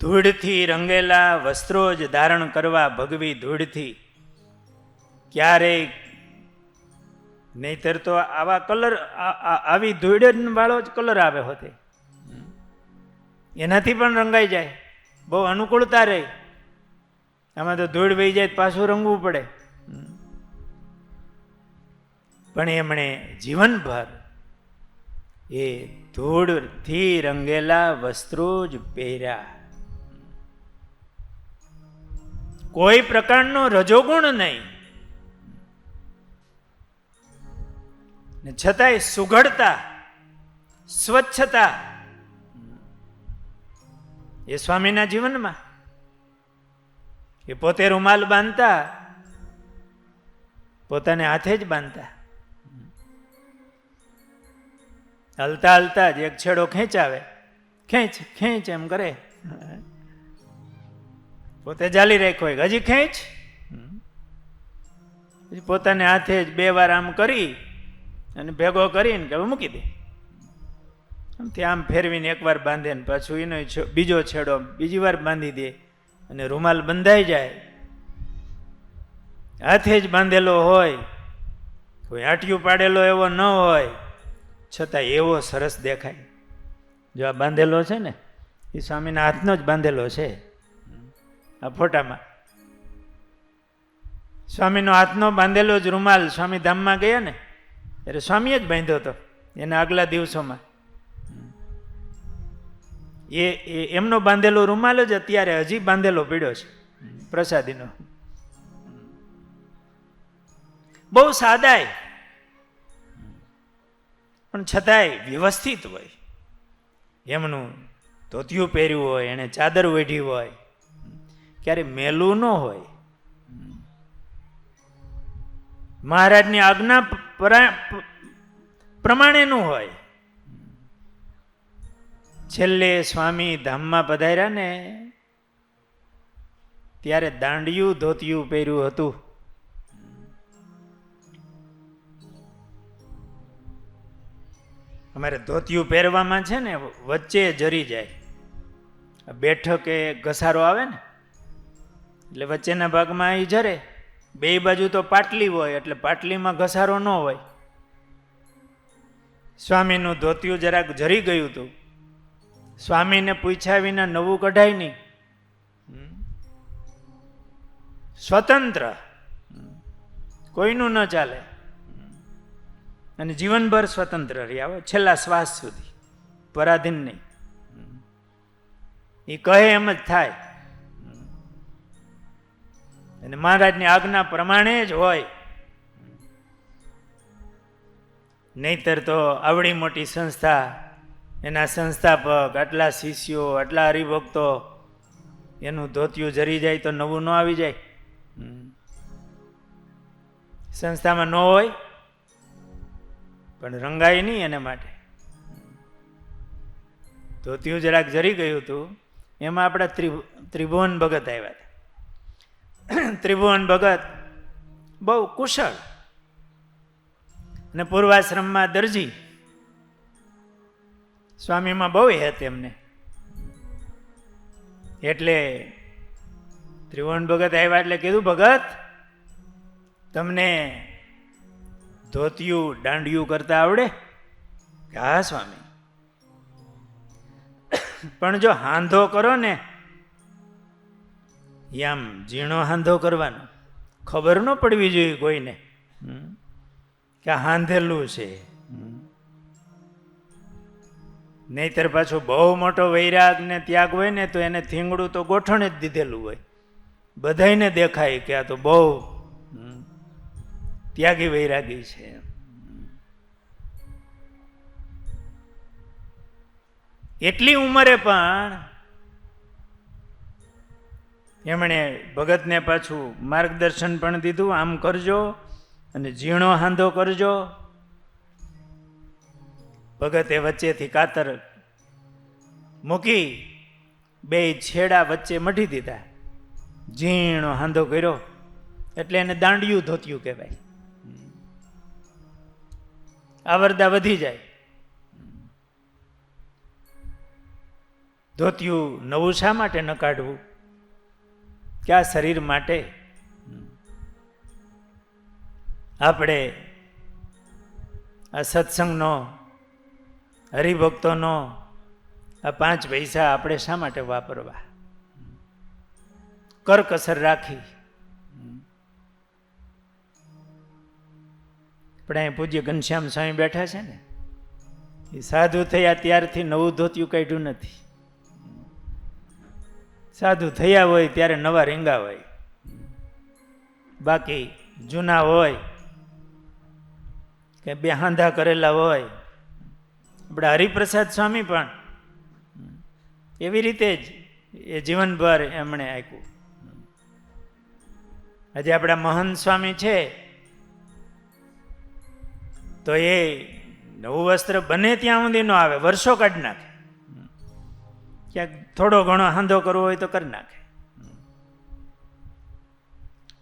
ધૂળથી રંગેલા વસ્ત્રો જ ધારણ કરવા, ભગવી ધૂળથી, ક્યારેય નહીતર તો આવા કલર, આવી ધૂળ વાળો જ કલર આવે હોતે, એનાથી પણ રંગાઈ જાય, બહુ અનુકૂળતા રહે. આમાં તો ધૂળ વહી જાય પાછું રંગવું પડે. પણ એમણે જીવનભર એ ધૂળથી રંગેલા વસ્ત્રો જ પહેર્યા. કોઈ પ્રકારનો રજોગુણ નહીં, ને છતાંય સુઘડતા, સ્વચ્છતા એ સ્વામીના જીવનમાં. એ પોતે રૂમાલ બાંધતા, પોતાને હાથે જ બાંધતા. હલતા હલતા જ એક છેડો ખેંચાવે, ખેંચ ખેંચ એમ કરે, પોતે જાલી રાખ્યો હોય, હજી ખેંચ, પોતાને હાથે જ 2 વાર આમ કરી અને ભેગો કરીને કે મૂકી દે. આમથી આમ ફેરવીને 1 વાર બાંધે ને પાછું એનો બીજો છેડો બીજી વાર બાંધી દે, અને રૂમાલ બંધાઈ જાય. હાથે જ બાંધેલો હોય, કોઈ આટિયું પાડેલો એવો ન હોય, છતાં એવો સરસ દેખાય. જો આ બાંધેલો છે ને, એ સ્વામીના હાથનો જ બાંધેલો છે. આ ફોટામાં સ્વામીનો હાથનો બાંધેલો જ રૂમાલ સ્વામી ધામમાં ગયા ને ત્યારે સ્વામીએ જ બાંધ્યો હતો. એના આગલા દિવસોમાં એમનો બાંધેલો રૂમાલ જ અત્યારે હજી બાંધેલો પીડ્યો છે પ્રસાદીનો. બહુ સાદાય, પણ છતાંય વ્યવસ્થિત હોય. એમનું ધોતિયું પહેર્યું હોય, એને ચાદર ઓઢી હોય, ક્યારે મેલું ન હોય. મહારાજની આજ્ઞા પ્રમાણેનું હોય. છેલ્લે સ્વામી ધામમાં પધાર્યા ને ત્યારે દાંડિયું ધોતિયું પહેર્યું હતું. અમારે ધોતિયું પહેરવામાં છે ને વચ્ચે જરી જાય, બેઠક એ ઘસારો આવે ને એટલે વચ્ચેના ભાગમાં એ જરે. 2 બાજુ તો પાટલી હોય એટલે પાટલીમાં ઘસારો ન હોય. સ્વામીનું ધોતિયું જરાક જરી ગયું હતું. સ્વામીને પૂછ્યા વિના નવું કઢાય નહીં, સ્વતંત્ર, કોઈનું ન ચાલે. અને જીવનભર સ્વતંત્ર રહ્યા, છેલ્લા શ્વાસ સુધી પરાધીન નહીં. એ કહે એમ જ થાય. અને મહારાજની આજ્ઞા પ્રમાણે જ હોય. નહીતર તો આવડી મોટી સંસ્થા, એના સંસ્થાપક, આટલા શિષ્યો, આટલા હરિભક્તો, એનું ધોતિયું જરી જાય તો નવું ન આવી જાય. સંસ્થામાં ન હોય પણ રંગાય નહીં. એના માટે ધોતિયું જરાક જરી ગયું હતું. એમાં આપણા ત્રિભુવન ભગત આવ્યા હતા. ત્રિભુવન ભગત બહુ કુશળ અને પૂર્વાશ્રમમાં દરજી. સ્વામીમાં બહુ હેત એમને. એટલે ત્રિભુવન ભગત આવ્યા એટલે કીધું, ભગત તમને ધોતિયું દાંડિયું કરતા આવડે? કે હા સ્વામી. પણ જો હાંધો કરો ને, આમ ઝીણો હાંધો કરવાનો, ખબર ન પડવી જોઈએ કોઈને કે હાંધેલું છે. નહીતર પાછું બહુ મોટો વૈરાગ ને ત્યાગ હોય ને તો એને થીંગડું તો ગોઠણે જ દીધેલું હોય, બધાયને દેખાય કે આ તો બહુ ત્યાગી વૈરાગી છે. એટલી ઉંમરે પણ એમણે ભગતને પાછું માર્ગદર્શન પણ દીધું, આમ કરજો અને ઝીણો હાંધો કરજો. ભગતે વચ્ચેથી કાતર મૂકી બે છેડા વચ્ચે મઢી દીધા, ઝીણો હાંધો કર્યો, એટલે એને દાંડિયું ધોતિયું કહેવાય. આવરદા વધી જાય. ધોતિયું નવું શા માટે ન કાઢવું? ક્યાં શરીર માટે? આપણે આ સત્સંગનો, હરિભક્તોનો આ 5 પૈસા આપણે શા માટે વાપરવા? કરકસર રાખી. પણ અહીં પૂજ્ય ઘનશ્યામ સ્વામી બેઠા છે ને, એ સાધુ થયા ત્યારથી નવું ધોતિયું કાઢ્યું નથી. સાધુ થયા હોય ત્યારે નવા રીંગા હોય, બાકી જૂના હોય કે બે હાંધા કરેલા હોય. આપણા હરિપ્રસાદ સ્વામી પણ એવી રીતે જ એ જીવનભર એમણે આપ્યું. આજે આપણા મહંત સ્વામી છે તો એ નવું વસ્ત્ર બને ત્યાં સુધી ન આવે, વર્ષો કાઢી નાખે. ક્યાંક થોડો ઘણો હાંધો કરવો હોય તો કરી નાખે.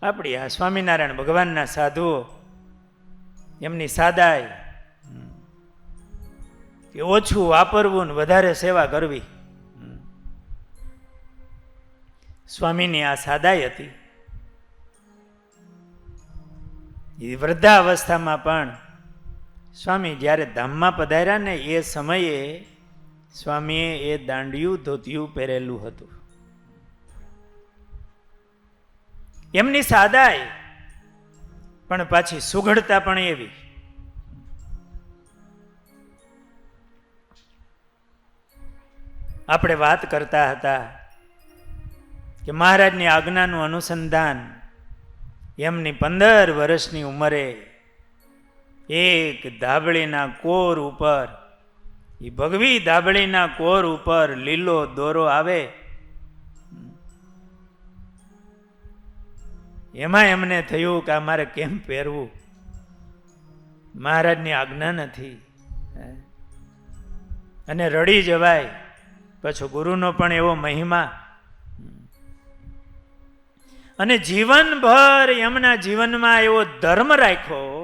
આપણી આ સ્વામિનારાયણ ભગવાનના સાધુઓ, એમની સાદાઈ, કે ઓછું વાપરવું ને વધારે સેવા કરવી, સ્વામીની આ સાદાઈ હતી. એ વૃદ્ધાવસ્થામાં પણ સ્વામી જ્યારે ધામમાં પધાર્યા ને એ સમયે સ્વામીએ એ દાંડિયું ધોતિયું પહેરેલું હતું. એમની સાદાઈ પણ પાછી સુઘડતા પણ એવી. આપણે વાત કરતા હતા કે મહારાજની આજ્ઞાનું અનુસંધાન એમની 15 વર્ષની ઉંમરે એક ધાબળીના કોર ઉપર, એ ભગવી ધાબળીના કોર ઉપર લીલો દોરો આવે, એમાં એમને થયું કે આ મારે કેમ પહેરવું? મહારાજની આજ્ઞા નથી. અને રડી જવાય. પછી ગુરુનો પણ એવો મહિમા. અને જીવનભર એમના જીવનમાં એવો ધર્મ રાખ્યો.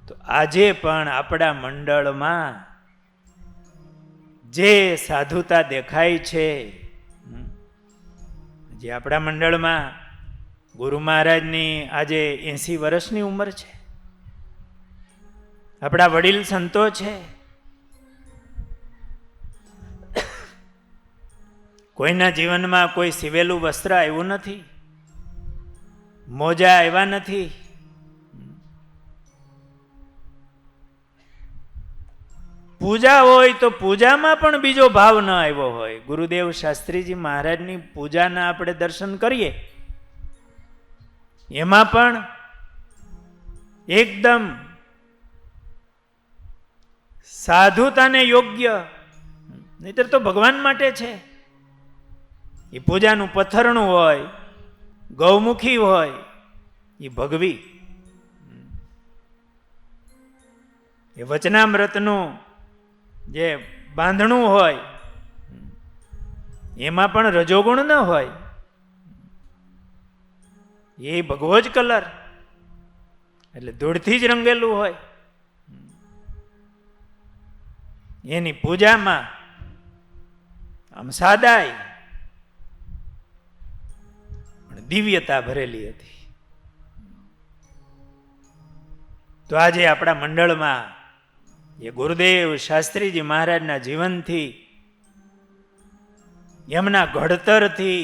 તો આજે પણ આપણા મંડળમાં જે સાધુતા દેખાય છે, જે આપણા મંડળમાં ગુરુ મહારાજની આજે 80 વર્ષની ઉંમર છે, આપણા વડીલ સંતો છે, કોઈના જીવનમાં કોઈ સિવેલું વસ્ત્ર આવ્યું નથી, મોજા આવ્યા નથી. પૂજા હોય તો પૂજામાં પણ બીજો ભાવ ન આવ્યો હોય. ગુરુદેવ શાસ્ત્રીજી મહારાજની પૂજાના આપણે દર્શન કરીએ, એમાં પણ એકદમ સાધુતાને યોગ્ય, નહીતર તો ભગવાન માટે છે. એ પૂજાનું પથરણું હોય, ગૌમુખી હોય, એ ભગવી. એ વચનામૃતનું જે બાંધણું હોય, એમાં પણ રજોગુણ ન હોય, એ ભગવો જ કલર, એટલે ધૂળથી જ રંગેલું હોય. એની પૂજામાં આમ સાદાઈ પણ દિવ્યતા ભરેલી હતી. તો આજે આપણા મંડળમાં એ ગુરુદેવ શાસ્ત્રીજી મહારાજના જીવનથી, એમના ઘડતરથી,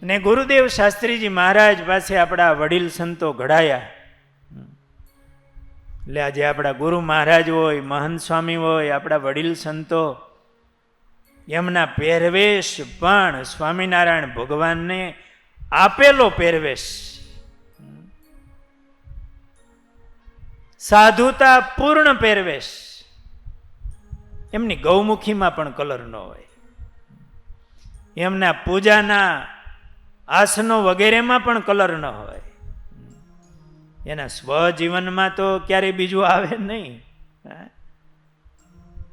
અને ગુરુદેવ શાસ્ત્રીજી મહારાજ પાસે આપણા વડીલ સંતો ઘડાયા. એટલે આજે આપણા ગુરુ મહારાજ હોય, મહંત સ્વામી હોય, આપણા વડીલ સંતો, એમના પહેરવેશ પણ સ્વામિનારાયણ ભગવાનને આપેલો પહેરવેશ, સાધુતા પૂર્ણ પહેરવેશ. એમની ગૌમુખીમાં પણ કલર ન હોય, એમના પૂજાના આસનો વગેરેમાં પણ કલર ન હોય. એના સ્વજીવનમાં તો ક્યારેય બીજું આવે નહીં.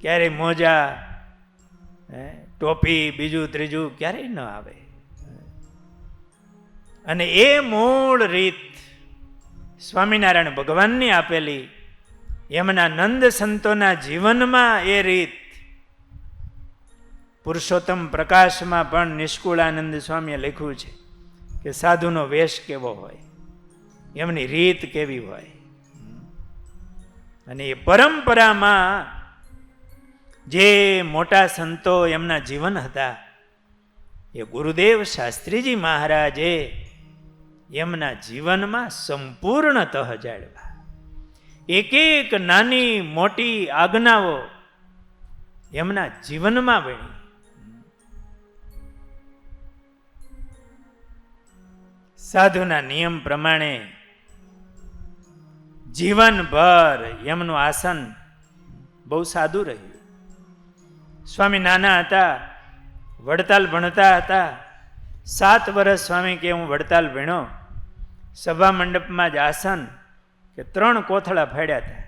ક્યારેય મોજા, ટોપી, બીજું ત્રીજું ક્યારેય ન આવે. અને એ મૂળ રીત સ્વામિનારાયણ ભગવાનની આપેલી, એમના નંદ સંતોના જીવનમાં એ રીત પુરુષોત્તમ પ્રકાશમાં પણ નિષ્કુળાનંદ સ્વામીએ લખ્યું છે કે સાધુનો વેશ કેવો હોય, એમની રીત કેવી હોય. અને એ પરંપરામાં જે મોટા સંતો એમના જીવન હતા, એ ગુરુદેવ શાસ્ત્રીજી મહારાજે એમના જીવનમાં સંપૂર્ણતઃ જાળવા. એક એક નાની મોટી આજ્ઞાઓ એમના જીવનમાં બની. સાધુના નિયમ પ્રમાણે જીવનભર એમનું આસન બહુ સાદું રહ્યું. સ્વામી નાના હતા, વડતાલ ભણતા હતા. 7 વર્ષ સ્વામી કે હું વડતાલ ભણ્યો. સભા મંડપમાં જ આસન કે 3 કોથળા ફાડ્યા હતા.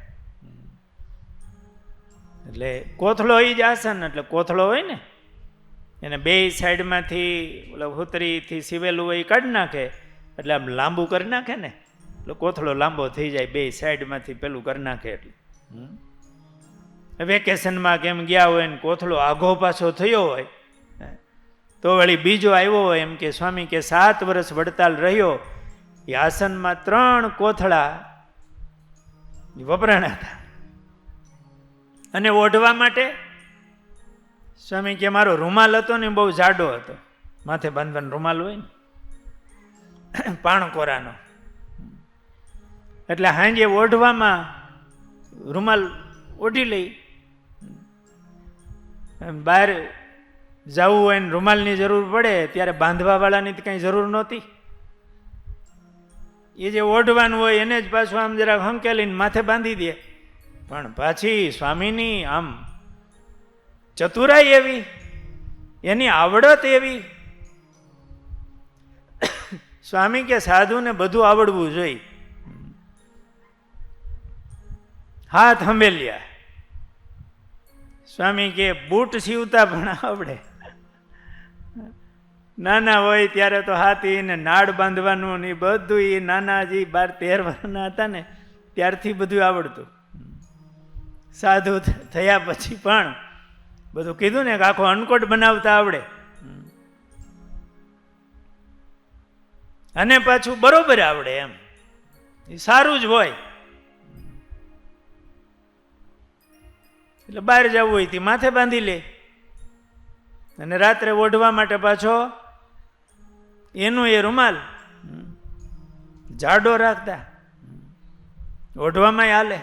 એટલે કોથળો એ જ આસન, એટલે કોથળો હોય ને એને 2 સાઈડમાંથી હુતરીથી સીવેલું હોય એ કાઢી નાખે, એટલે આમ લાંબુ કરી નાખે ને, એટલે કોથળો લાંબો થઈ જાય. 2 સાઈડમાંથી પેલું કરી નાખે. એટલે વેકેશનમાં કેમ ગયા હોય ને કોથળો આઘો પાછો થયો હોય તો વળી બીજો આવ્યો હોય, એમ કે સ્વામી કે 7 વર્ષ વડતાલ રહ્યો, એ આસનમાં 3 કોથળા વપરાણા હતા. અને ઓઢવા માટે સ્વામી કે મારો રૂમાલ હતો ને બહુ જાડો હતો, માથે બાંધવાનો રૂમાલ હોય ને પાણકોરાનો, એટલે હાંજે ઓઢવામાં રૂમાલ ઓઢી લઈ. બહાર જવું હોય ને રૂમાલની જરૂર પડે ત્યારે બાંધવા વાળાની તો કંઈ જરૂર નહોતી. એ જે ઓઢવાનું હોય એને જ પાછું આમ જરાક હંકેલીને માથે બાંધી દે. પણ પાછી સ્વામીની આમ ચતુરાઈ એવી, એની આવડત એવી. સ્વામી કે સાધુને બધું આવડવું જોઈએ. હાથ હંબેલ્યા. સ્વામી કે બૂટ સીવતા પણ આવડે. નાના હોય ત્યારે તો હાથીને નાડ બાંધવાનું ને બધું, એ નાનાજી 12-13 વર્ષના હતા ને ત્યારથી બધું આવડતું. સાધુ થયા પછી પણ બધું કીધું ને કે આખો અન્નકોટ બનાવતા આવડે. અને પાછું બરોબર આવડે, એમ એ સારું જ હોય. એટલે બહાર જવું હોય તે માથે બાંધી લે, અને રાત્રે ઓઢવા માટે પાછો એનું એ રૂમાલ જાડો રાખતા, ઓઢવામાં હાલે.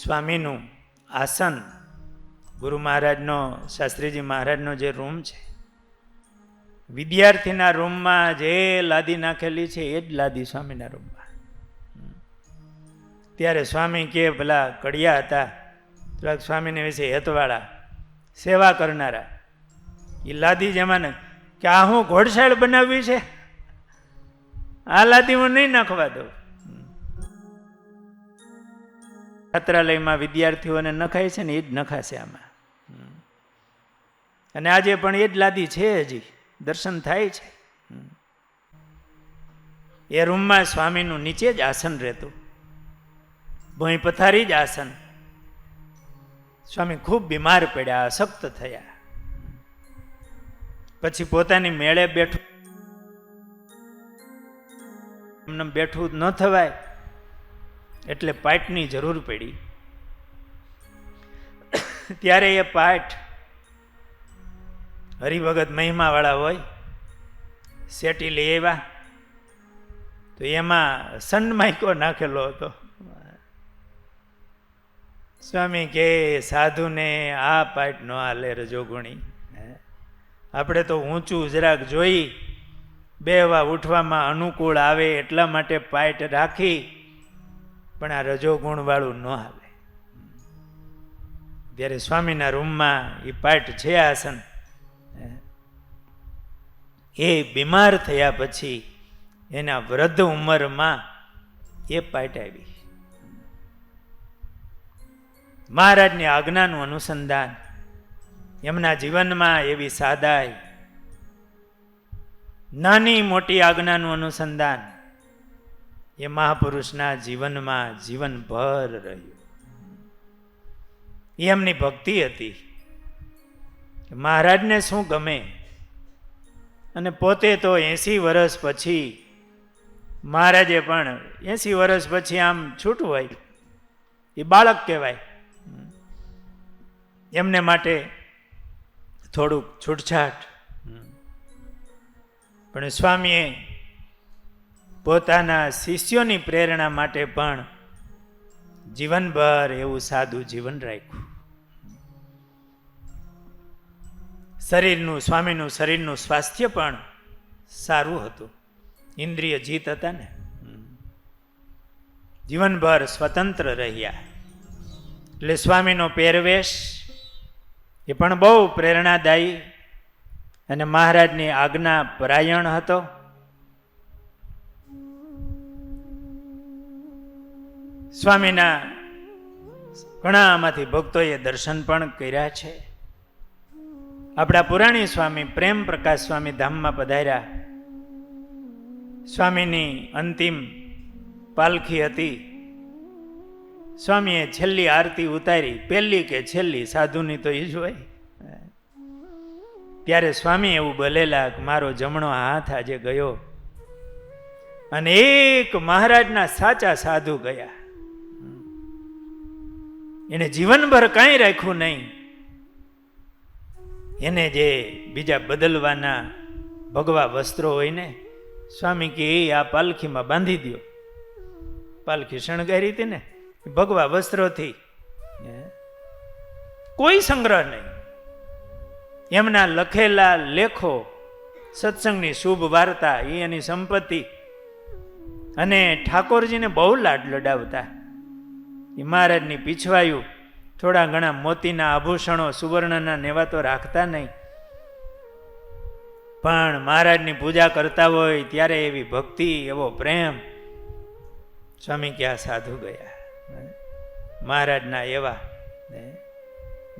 સ્વામીનું આસન, ગુરુ મહારાજનો, શાસ્ત્રીજી મહારાજનો જે રૂમ છે, વિદ્યાર્થીના રૂમમાં જે લાદી નાખેલી છે એ જ લાદી સ્વામીના રૂમમાં. ત્યારે સ્વામી કે પેલા કડિયા હતા, થોડાક સ્વામીને વિશે હેતવાળા, સેવા કરનારા, એ લાદી જેમાં ને કે આ હું ઘોડશાળ બનાવવી છે, આ લાદી હું નહીં નાખવા દઉં. છાત્રાલયમાં વિદ્યાર્થીઓને નખાય છે ને એ જ નખાશે આમાં. અને આજે પણ એ જ લાદી છે, હજી દર્શન થાય છે. એ રૂમમાં સ્વામીનું નીચે જ આસન રહેતું, ભોંય પથારી જ આસન. સ્વામી ખૂબ બીમાર પડ્યા, અશક્ત થયા. પછી પોતાની મેળે બેઠું, એમને બેઠું ન થવાય એટલે પાટની જરૂર પડી. ત્યારે એ પાટ હરિભગત મહિમાવાળા હોય, શેટી લઈ આવ્યા, તો એમાં સનમાઈકો નાખેલો હતો. સ્વામી કે સાધુને આ પાટ ન હાલે રજોગુણી, આપણે તો ઊંચું જરાક જોઈ બેહવા ઉઠવામાં અનુકૂળ આવે એટલા માટે પાટ રાખી, પણ આ રજોગુણ વાળું ન હાલે. ત્યારે સ્વામીના રૂમમાં એ પાટ છે આસન. એ બીમાર થયા પછી એના વૃદ્ધ ઉંમરમાં એ પાટ આવી. મહારાજની આજ્ઞાનું અનુસંધાન, એમના જીવનમાં એવી સાદાઈ, નાની મોટી આજ્ઞાનું અનુસંધાન એ મહાપુરુષના જીવનમાં જીવનભર રહ્યું. એમની ભક્તિ હતી. મહારાજને શું ગમે, અને પોતે તો 80 વર્ષ પછી, મહારાજે પણ 80 વર્ષ પછી આમ છૂટું હોય એ બાળક કહેવાય. એમને માટે થોડુંક છૂટછાટ, પણ સ્વામીએ પોતાના શિષ્યોની પ્રેરણા માટે પણ જીવનભર એવું સાદું જીવન રાખ્યું. સ્વામીનું શરીરનું સ્વાસ્થ્ય પણ સારું હતું. ઇન્દ્રિય જીત હતા ને, જીવનભર સ્વતંત્ર રહ્યા. એટલે સ્વામીનો પહેરવેશ એ પણ બહુ પ્રેરણાદાયી અને મહારાજની આજ્ઞા પરાયણ હતો. સ્વામીના ઘણામાંથી ભક્તોએ દર્શન પણ કર્યા છે. આપણા પુરાણી સ્વામી પ્રેમ પ્રકાશ સ્વામી ધામમાં પધાર્યા. સ્વામીની અંતિમ પાલખી હતી. સ્વામીએ છેલ્લી આરતી ઉતારી, પહેલી કે છેલ્લી, સાધુની તો એ જ હોય. ત્યારે સ્વામી એવું બોલેલા કે મારો જમણો હાથ આજે ગયો, અને એક મહારાજના સાચા સાધુ ગયા. એને જીવનભર કાંઈ રાખ્યું નહીં. એને જે બીજા બદલવાના ભગવા વસ્ત્રો હોય ને, સ્વામી કે એ આ પાલખીમાં બાંધી દો. પાલખી શણગારી હતી ને, ભગવા વસ્ત્રોથી, કોઈ સંગ્રહ નહીં. એમના લખેલા લેખો, સત્સંગની શુભ વાર્તા એ એની સંપત્તિ. અને ઠાકોરજીને બહુ લાડ લડાવતા. એ મહારાજની પીછવાયું થોડા ઘણા મોતીના આભૂષણો, સુવર્ણના નેવા તો રાખતા નહીં, પણ મહારાજની પૂજા કરતા હોય ત્યારે એવી ભક્તિ, એવો પ્રેમ. સ્વામી ક્યાં સાધુ ગયા. મહારાજના એવા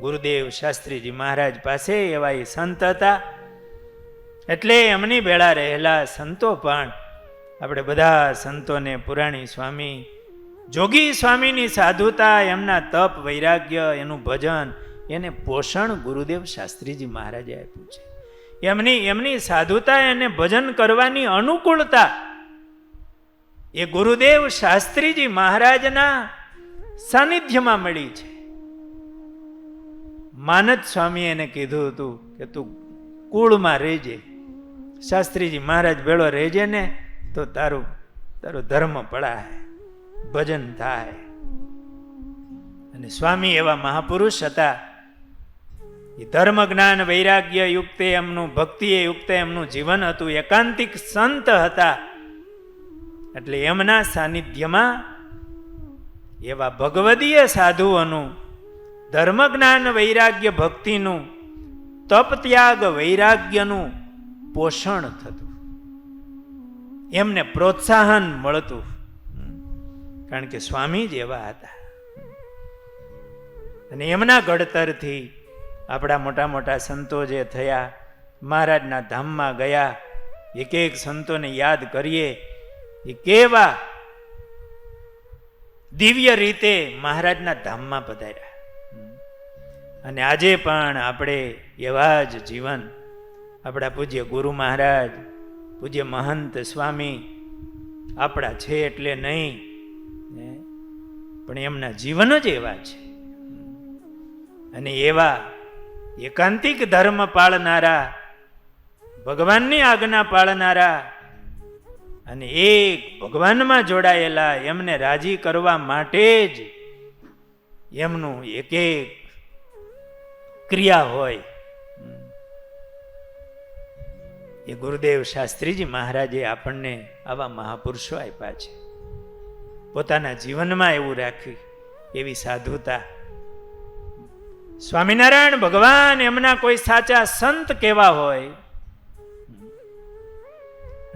ગુરુદેવ શાસ્ત્રીજી મહારાજ પાસે એવા એ સંત હતા. એટલે એમની ભેળા રહેલા સંતો પણ, આપણે બધા સંતોને પુરાણી સ્વામી, જોગી સ્વામીની સાધુતા, એમના તપ, વૈરાગ્ય, એનું ભજન, એને પોષણ ગુરુદેવ શાસ્ત્રીજી મહારાજે આપ્યું છે. એમની સાધુતા, એને ભજન કરવાની અનુકૂળતા એ ગુરુદેવ શાસ્ત્રીજી મહારાજના સાનિધ્યમાં મળી છે. માનદ સ્વામી એને કીધું હતું કે તું કુળમાં રહેજે, શાસ્ત્રીજી મહારાજ ભેળો રહેજે ને તો તારો ધર્મ પડાય, ભજન થાય. અને સ્વામી એવા મહાપુરુષ હતા. એ ધર્મ, જ્ઞાન, વૈરાગ્ય યુક્ત એમનું, ભક્તિએ યુક્ત એમનું જીવન હતું. એકાંતિક સંત હતા. એટલે એમના સાનિધ્યમાં એવા ભગવદીય સાધુઓનું ધર્મ, જ્ઞાન, વૈરાગ્ય, ભક્તિનું, તપ, ત્યાગ, વૈરાગ્યનું પોષણ થતું. એમને પ્રોત્સાહન મળતું, કારણ કે સ્વામી જ એવા હતા. અને એમના ઘડતરથી આપણા મોટા મોટા સંતો જે થયા, મહારાજના ધામમાં ગયા, એક એક સંતોને યાદ કરીએ, એ કેવા દિવ્ય રીતે મહારાજના ધામમાં પધાર્યા. અને આજે પણ આપણે એવા જ જીવન, આપણા પૂજ્ય ગુરુ મહારાજ, પૂજ્ય મહંત સ્વામી આપણા છે એટલે નહીં, પણ એમના જીવન જ એવા છે. અને એવા એકાંતિક ધર્મ પાળનારા, ભગવાનની આજ્ઞા પાળનારા, અને એક ભગવાનમાં જોડાયેલા, એમને રાજી કરવા માટે જ એમનું એક એક ક્રિયા હોય. એ ગુરુદેવ શાસ્ત્રીજી મહારાજે આપણને આવા મહાપુરુષો આપ્યા છે. પોતાના જીવનમાં એવું રાખ્યું, એવી સાધુતા. સ્વામિનારાયણ ભગવાન એમના કોઈ સાચા સંત કેવા હોય.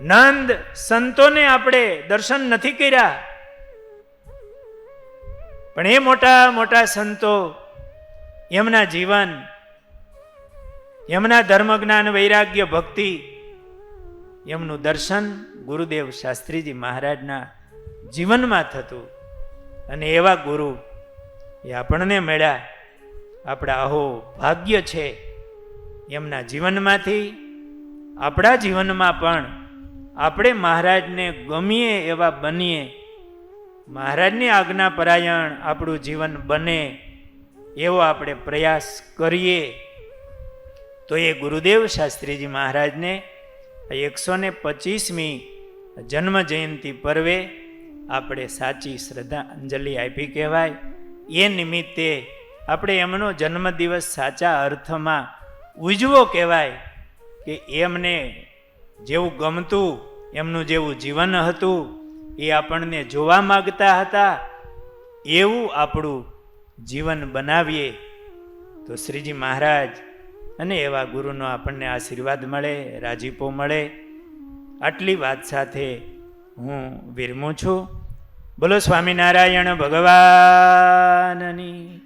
નંદ સંતોને આપણે દર્શન નથી કર્યા, પણ એ મોટા મોટા સંતો, એમના જીવન, એમના ધર્મ જ્ઞાન વૈરાગ્ય ભક્તિ, એમનું દર્શન ગુરુદેવ શાસ્ત્રીજી મહારાજના જીવનમાં થતું. અને એવા ગુરુ એ આપણને મળ્યા. આપણા અહો ભાગ્ય છે. એમના જીવનમાંથી આપણા જીવનમાં પણ આપણે મહારાજને ગમીએ એવા બનીએ, મહારાજની આજ્ઞા પરાયણ આપણું જીવન બને એવો આપણે પ્રયાસ કરીએ તો એ ગુરુદેવ શાસ્ત્રીજી મહારાજને 125મી જન્મ જયંતિ પર્વે આપણે સાચી શ્રદ્ધાંજલિ આપી કહેવાય. એ નિમિત્તે આપણે એમનો જન્મદિવસ સાચા અર્થમાં ઉજવો કહેવાય કે એમને જેવું ગમતું, એમનું જેવું જીવન હતું, એ આપણને જોવા માગતા હતા, એવું આપણું જીવન બનાવીએ તો શ્રીજી મહારાજ અને એવા ગુરુનો આપણને આશીર્વાદ મળે, રાજીપો મળે. આટલી વાત સાથે હું વિરમું છું. બોલો સ્વામિનારાયણ ભગવાનની.